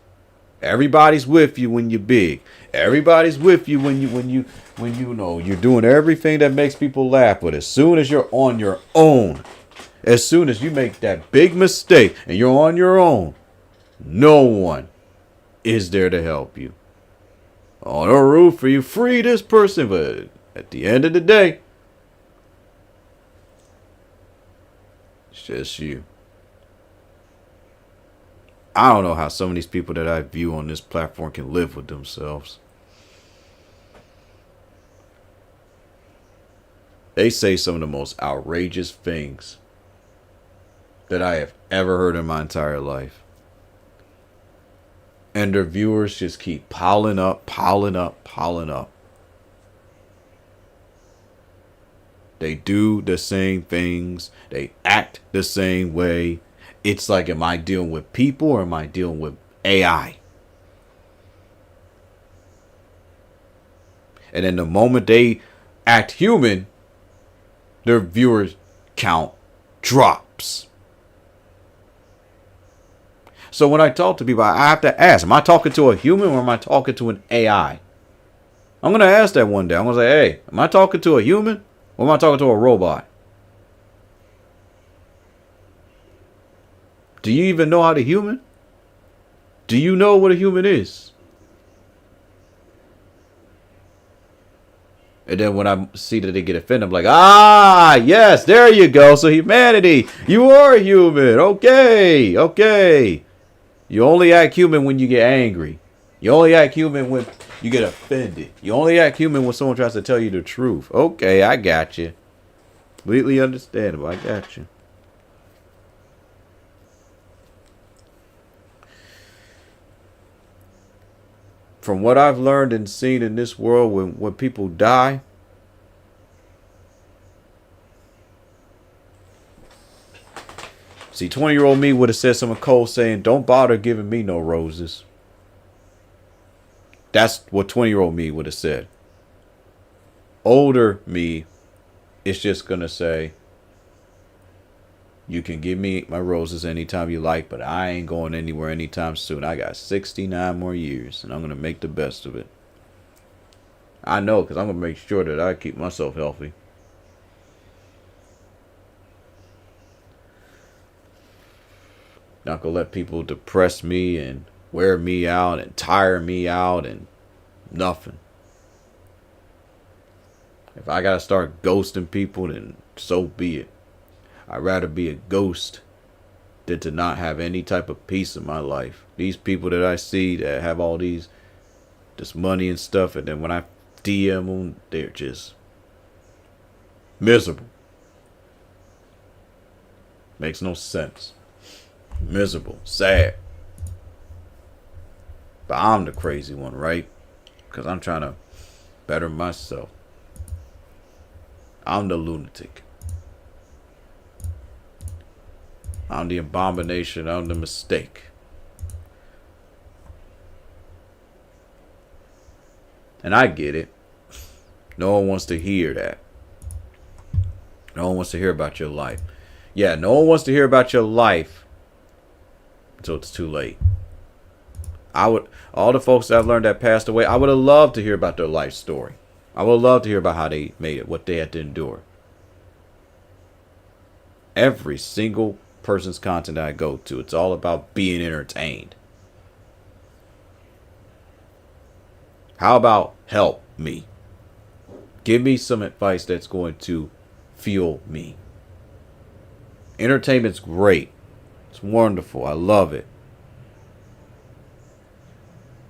A: everybody's with you when you're big. Everybody's with you when you know you're doing everything that makes people laugh. But as soon as you're on your own, as soon as you make that big mistake and you're on your own, no one is there to help you. On a roof for you, free this person, but at the end of the day, it's just you. I don't know how some of these people that I view on this platform can live with themselves. They say some of the most outrageous things that I have ever heard in my entire life. And their viewers just keep piling up, piling up, piling up. They do the same things. They act the same way. It's like, am I dealing with people or am I dealing with AI? And then the moment they act human, their viewers count drops. So when I talk to people, I have to ask, am I talking to a human or am I talking to an AI? I'm going to ask that one day. I'm going to say, hey, am I talking to a human or am I talking to a robot? Do you even know how to human? Do you know what a human is? And then when I see that they get offended, I'm like, ah, yes, there you go. So humanity, you are human. Okay, okay. You only act human when you get angry. You only act human when you get offended. You only act human when someone tries to tell you the truth. Okay, I got you. Completely understandable. I got you. From what I've learned and seen in this world, when people die, see, 20-year-old me would have said something cold saying, don't bother giving me no roses. That's what 20-year-old me would have said. Older me is just going to say, you can give me my roses anytime you like, but I ain't going anywhere anytime soon. I got 69 more years, and I'm going to make the best of it. I know, because I'm going to make sure that I keep myself healthy. Not going to let people depress me and wear me out and tire me out and nothing. If I got to start ghosting people, then so be it. I'd rather be a ghost than to not have any type of peace in my life. These people that I see that have all this money and stuff, and then when I DM them, they're just miserable. Makes no sense. Miserable, sad. But I'm the crazy one, right? Because I'm trying to better myself. I'm the lunatic. I'm the abomination. I'm the mistake. And I get it. No one wants to hear that. No one wants to hear about your life. Yeah, no one wants to hear about your life until it's too late. All the folks that I've learned that passed away, I would have loved to hear about their life story. I would love to hear about how they made it, what they had to endure. Every single person's content that I go to, it's all about being entertained. How about help me? Give me some advice that's going to fuel me. Entertainment's great. It's wonderful. I love it.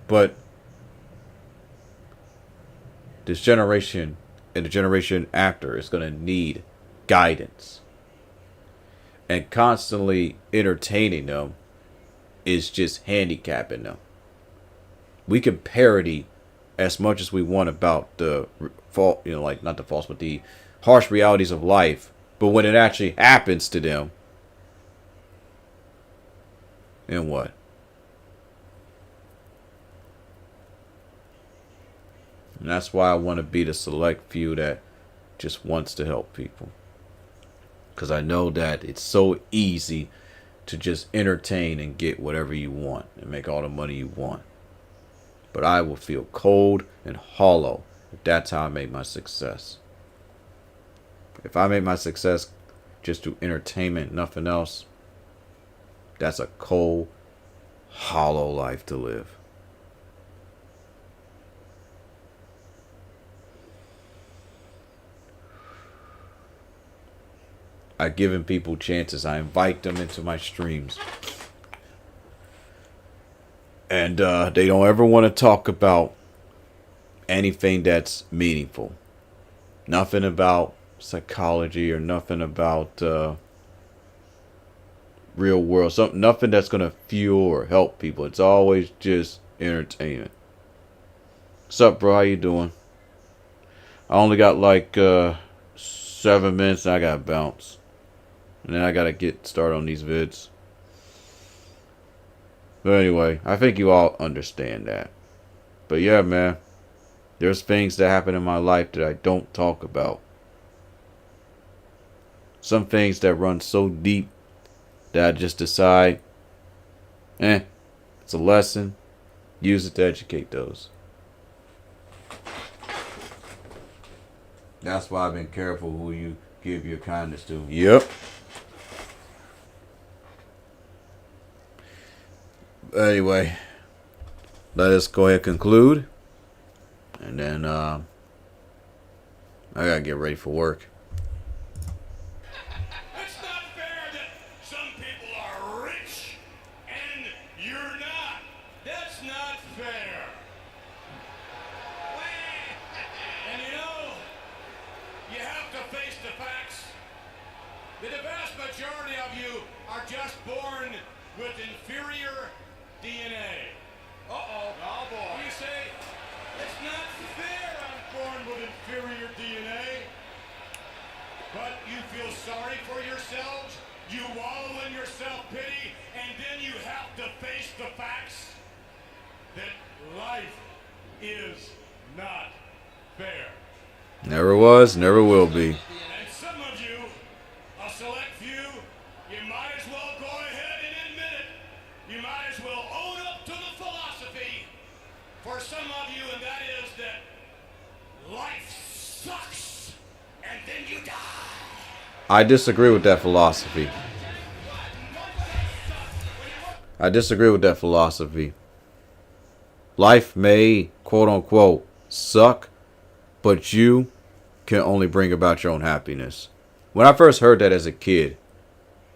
A: But this generation and the generation after is going to need guidance. And constantly entertaining them is just handicapping them. We can parody as much as we want about the like not the false, but the harsh realities of life. But when it actually happens to them, then what? And that's why I want to be the select few that just wants to help people. Because I know that it's so easy to just entertain and get whatever you want and make all the money you want. But I will feel cold and hollow if that's how I make my success. If I make my success just through entertainment, nothing else, that's a cold, hollow life to live. I've given people chances. I invite them into my streams. And they don't ever want to talk about anything that's meaningful. Nothing about psychology or nothing about real world. Nothing that's going to fuel or help people. It's always just entertainment. What's up, bro? How you doing? I only got like 7 minutes and I got to bounce. And then I got to get started on these vids. But anyway, I think you all understand that. But yeah, man. There's things that happen in my life that I don't talk about. Some things that run so deep that I just decide, it's a lesson. Use it to educate those. That's why I've been careful who you give your kindness to. Yep. Anyway, let us go ahead and conclude. And then I gotta get ready for work.
E: It's not fair that some people are rich and you're not. That's not fair. And you know, you have to face the facts. The vast majority of you are just born with inferior DNA. Uh-oh. Oh, boy. You say, it's not fair I'm born with inferior DNA. But you feel sorry for yourselves, you wallow in your self-pity, and then you have to face the facts that life is not fair.
A: Never was, never will be.
E: And some of you, a select few, you might as well go ahead and admit it. You might as well own up to the philosophy for some of you, and that is that life sucks and then you die.
A: I disagree with that philosophy. I disagree with that philosophy. Life may, quote unquote, suck, but you can only bring about your own happiness. When I first heard that as a kid,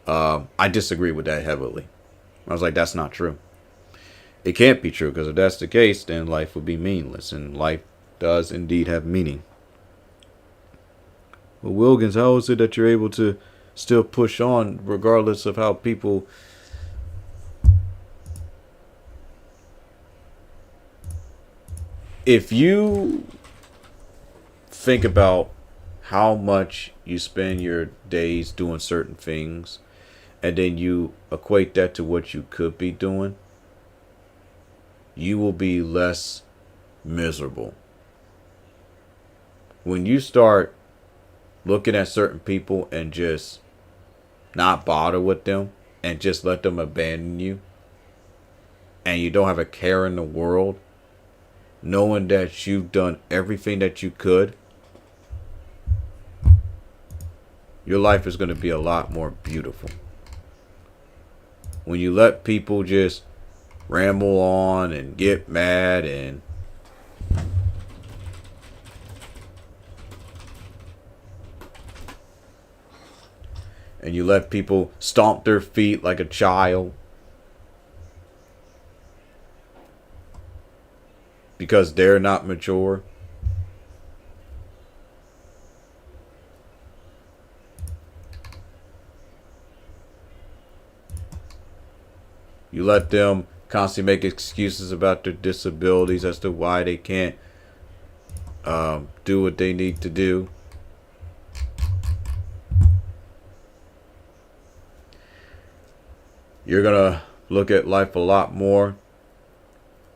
A: I disagreed with that heavily. I was like, that's not true. It can't be true, because if that's the case, then life would be meaningless, and life does indeed have meaning. Well, Wilkins, how is it that you're able to still push on regardless of how people... If you think about how much you spend your days doing certain things, and then you equate that to what you could be doing, you will be less miserable. When you start looking at certain people and just not bother with them and just let them abandon you, and you don't have a care in the world, knowing that you've done everything that you could, your life is going to be a lot more beautiful. When you let people just ramble on and get mad and you let people stomp their feet like a child because they're not mature. You let them constantly make excuses about their disabilities as to why they can't do what they need to do. You're going to look at life a lot more,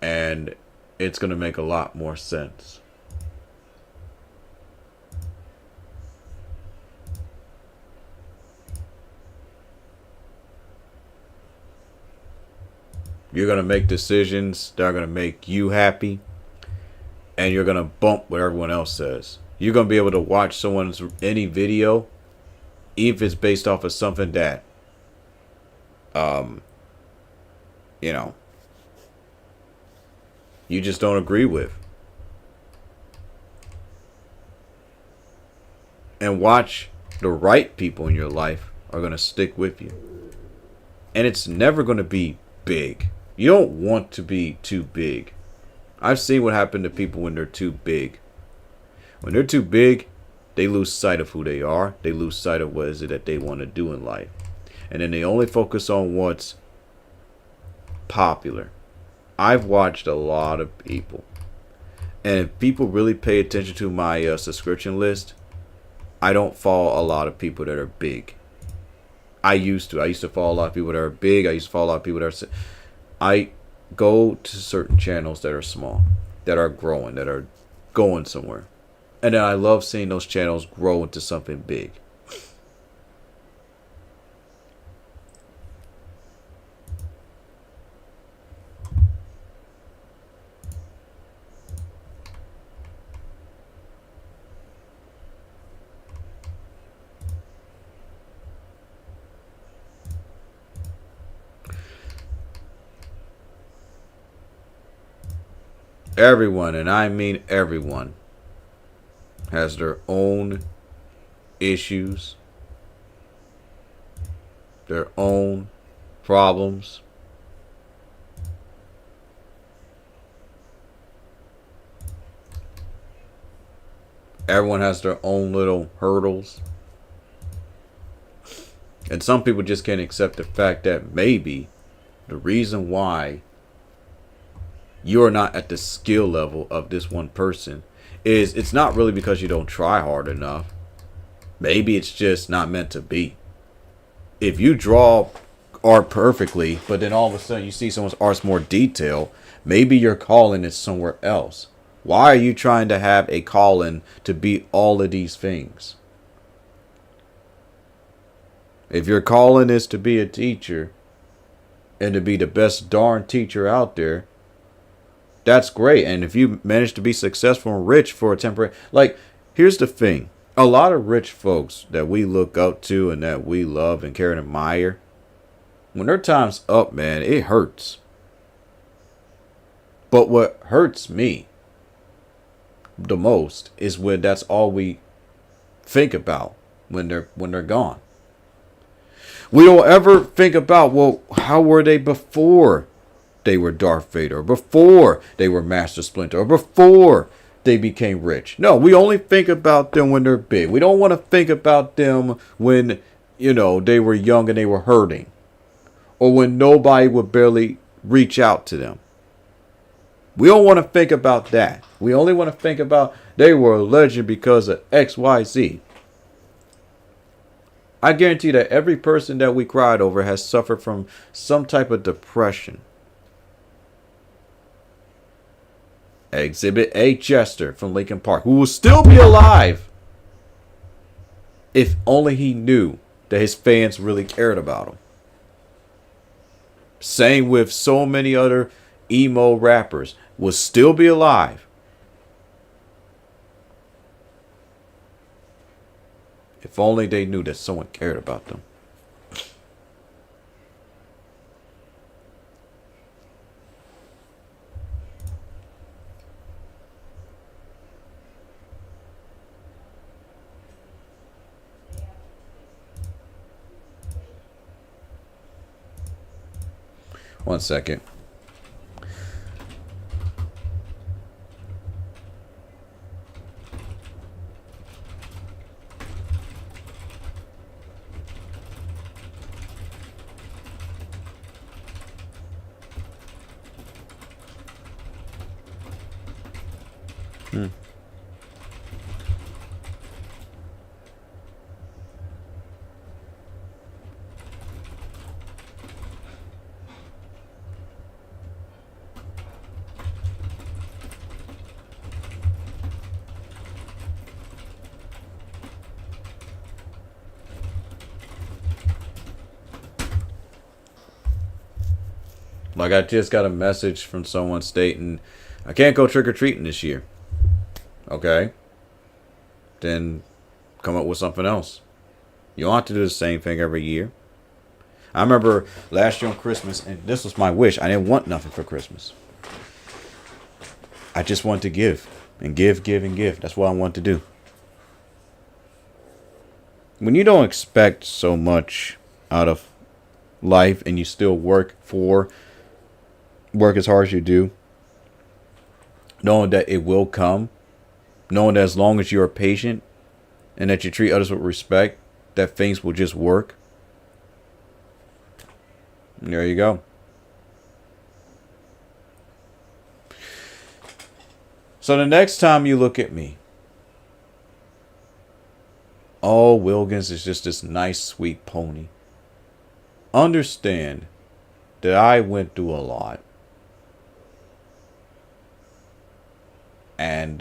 A: and it's going to make a lot more sense. You're going to make decisions that are going to make you happy, and you're going to bump what everyone else says. You're going to be able to watch someone's any video, even if it's based off of something that you know, you just don't agree with. And watch the right people in your life are going to stick with you. And it's never going to be big. You don't want to be too big. I've seen what happened to people when they're too big. When they're too big, they lose sight of who they are. They lose sight of what is it that they want to do in life. And then they only focus on what's popular. I've watched a lot of people. And if people really pay attention to my subscription list, I don't follow a lot of people that are big. I used to. I used to follow a lot of people that are big. I used to follow a lot of people that are... I go to certain channels that are small, that are growing, that are going somewhere. And then I love seeing those channels grow into something big. Everyone, and I mean everyone, has their own issues, their own problems. Everyone has their own little hurdles. And some people just can't accept the fact that maybe the reason why you're not at the skill level of this one person is it's not really because you don't try hard enough. Maybe it's just not meant to be. If you draw art perfectly, but then all of a sudden you see someone's art's more detailed, maybe your calling is somewhere else. Why are you trying to have a calling to be all of these things? If your calling is to be a teacher and to be the best darn teacher out there, that's great. And if you manage to be successful and rich for a temporary... Like, here's the thing. A lot of rich folks that we look up to and that we love and care and admire, when their time's up, man, it hurts. But what hurts me the most is when that's all we think about when they're gone. We don't ever think about, well, how were they before they were Darth Vader, or before they were Master Splinter, or before they became rich. No, we only think about them when they're big. We don't want to think about them when, they were young and they were hurting, or when nobody would barely reach out to them. We don't want to think about that. We only want to think about they were a legend because of X, Y, Z. I guarantee that every person that we cried over has suffered from some type of depression. Exhibit A. Chester from Linkin Park, who will still be alive if only he knew that his fans really cared about him. Same with so many other emo rappers, will still be alive If only they knew that someone cared about them. One second. Like, I just got a message from someone stating, I can't go trick-or-treating this year. Okay. Then come up with something else. You don't have to do the same thing every year. I remember last year on Christmas, and this was my wish. I didn't want nothing for Christmas. I just wanted to give. And give, and give. That's what I want to do. When you don't expect so much out of life and you still work as hard as you do, knowing that it will come, knowing that as long as you are patient and that you treat others with respect, that things will just work. And there you go. So the next time you look at me, oh, Wilkins is just this nice, sweet pony. Understand that I went through a lot. And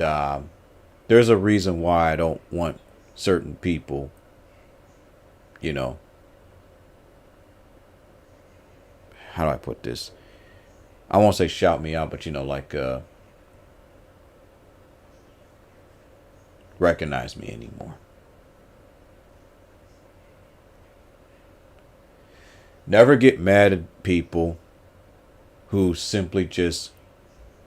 A: there's a reason why I don't want certain people, you know, how do I put this? I won't say shout me out, but, you know, like recognize me anymore. Never get mad at people who simply just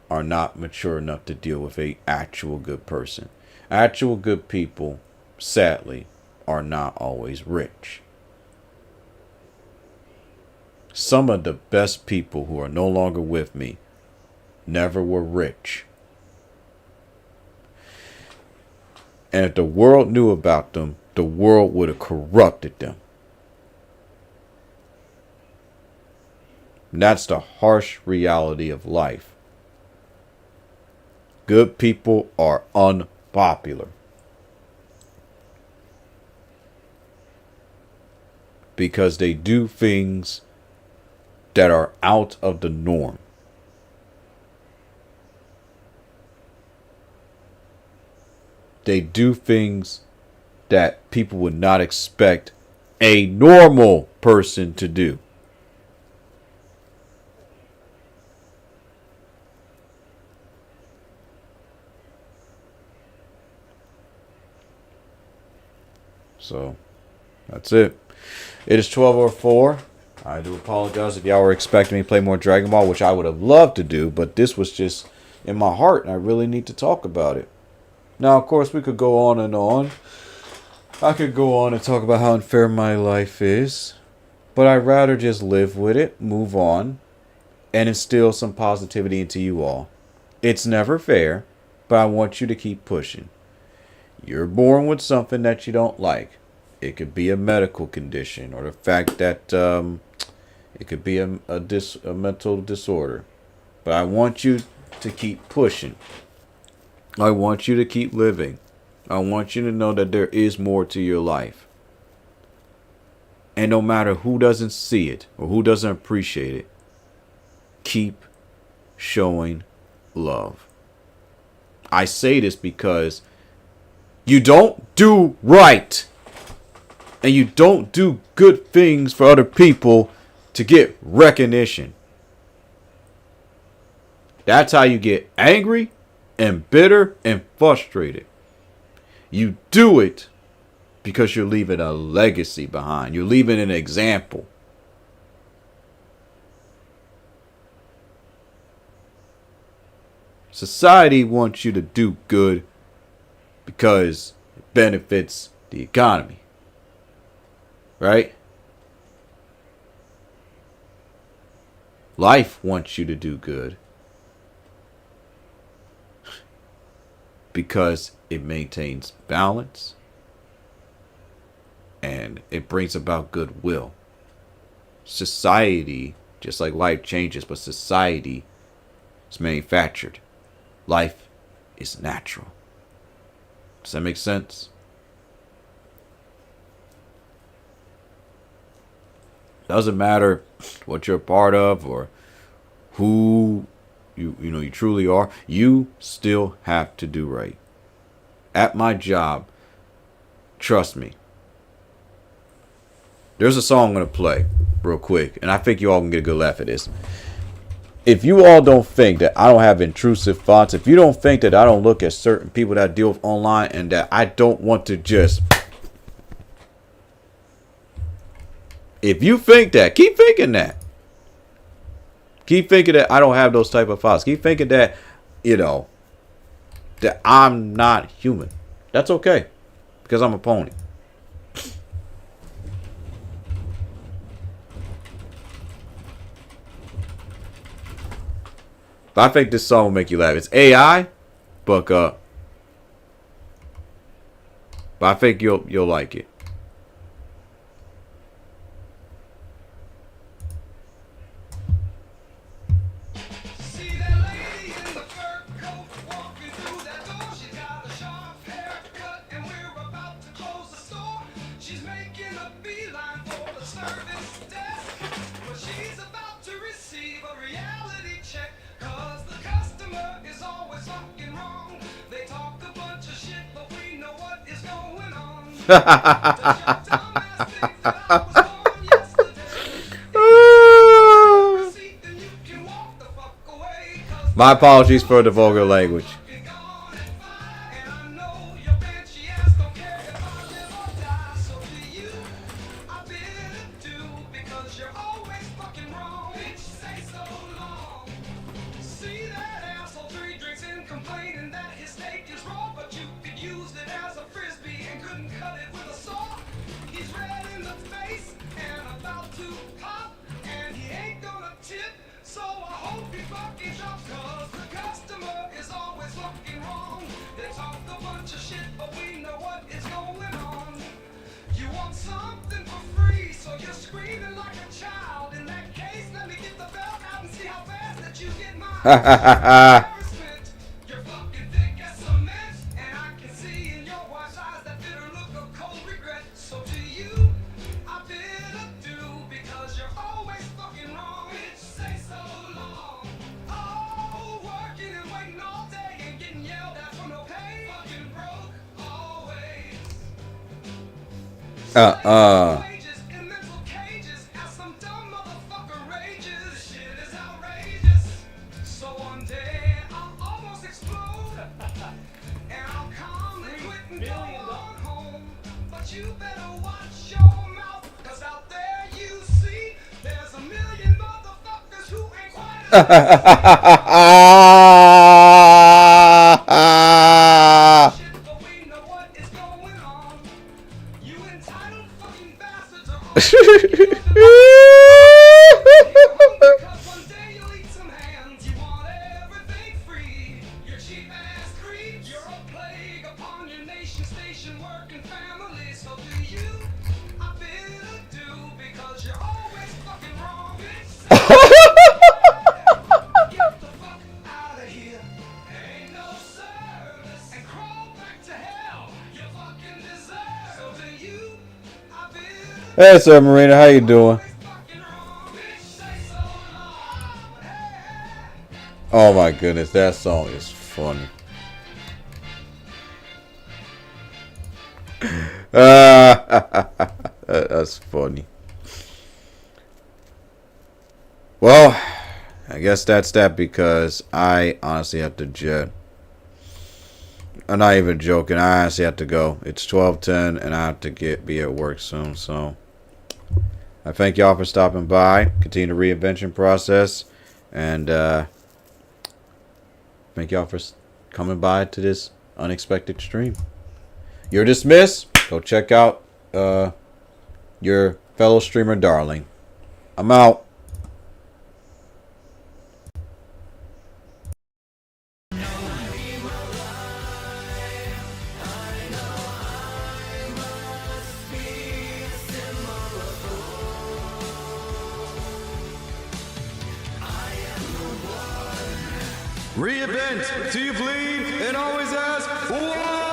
A: are not mature enough to deal with a actual good person. Actual good people, sadly, are not always rich. Some of the best people who are no longer with me never were rich. And if the world knew about them, the world would have corrupted them. And that's the harsh reality of life. Good people are unpopular. Because they do things that are out of the norm. They do things that people would not expect a normal person to do. So, that's it. It is 12:04. I do apologize if y'all were expecting me to play more Dragon Ball, which I would have loved to do, but this was just in my heart, and I really need to talk about it. Now, of course, we could go on and on. I could go on and talk about how unfair my life is, but I'd rather just live with it, move on, and instill some positivity into you all. It's never fair, but I want you to keep pushing. You're born with something that you don't like. It could be a medical condition, or the fact that it could be a mental disorder. But I want you to keep pushing. I want you to keep living. I want you to know that there is more to your life. And no matter who doesn't see it or who doesn't appreciate it, keep showing love. I say this because you don't do right, and you don't do good things for other people to get recognition. That's how you get angry and bitter and frustrated. You do it because you're leaving a legacy behind. You're leaving an example. Society wants you to do good because it benefits the economy. Right? Life wants you to do good because it maintains balance and it brings about goodwill. Society, just like life changes, but society is manufactured. Life is natural. Does that make sense? Doesn't matter what you're a part of or who you truly are. You still have to do right. At my job, trust me. There's a song I'm gonna play real quick, and I think you all can get a good laugh at this. If you all don't think that I don't have intrusive thoughts, if you don't think that I don't look at certain people that I deal with online and that I don't want to just... If you think that, keep thinking that. Keep thinking that I don't have those type of thoughts. Keep thinking that, that I'm not human. That's okay. Because I'm a pony. But I think this song will make you laugh. It's AI, buck up. But I think you'll like it.
F: See that lady in the fur coat walking through that door. She's got a sharp haircut and we're about to close the store. She's making a beeline for the service desk, but she's about to receive a reality check. Cause the customer is always fucking wrong. They talk a bunch of shit, but we know what is going on. Does your dumbass think that I was born yesterday? Receipt, then you can walk the fuck away. Cause
A: My apologies for the vulgar language.
F: fucking gone and fine. And I know your banshee ass don't care if I live or die. So to you, I bid adieu because you're always fucking wrong. Bitch, say so long. See that asshole 3 drinks in complaining that his steak is raw, but you could use it as a frisbee and couldn't cut it with a saw. He's red in the face and about to pop, and he ain't gonna tip. So I hope he fucking drops, cause the customer is always fucking wrong. They talk a bunch of shit, but we know what is going on. You want something for free, so you're screaming like a child. In that case, let me get the belt out and see how fast that you get mine. Embarrassment. You're fucking thick as cement, and I can see in your wife's eyes that bitter look of cold regret. So to you, I bid adieu because you're always fucking wrong. Bitch, say so long. Oh, working and waiting all day and getting yelled at for no pay. Fucking broke always. Wages in mental cages as some dumb motherfucker rages. Shit is outrageous. So one day I'll almost explode, and I'll calmly quit and go on home. But you better watch your mouth, cause out there you see there's a million motherfuckers who ain't quite as shit, but we know what is going on. You entitled fucking bastards are all because one day you'll eat some hands. You want everything free. You're cheap ass creeps. You're a plague upon your nation station working family. So do you? I bid adieu because you're always fucking wrong. Bitch, get the fuck out of here. Ain't no service and crawl back to hell. You fucking deserve. So do you? I bid
A: Hey, Sir Marina, how you doing?
F: fucking wrong. Bitch, say so long. Hey.
A: Oh my goodness, that song is funny. That's funny. Well, I guess that's that because I honestly have to jet. I'm not even joking. I honestly have to go. It's 12:10, and I have to be at work soon. So I thank y'all for stopping by. Continue the reinvention process, and thank y'all for coming by to this unexpected stream. You're dismissed. Go check out your fellow streamer darling. I'm out.
G: Reinvent till you bleed and always ask why.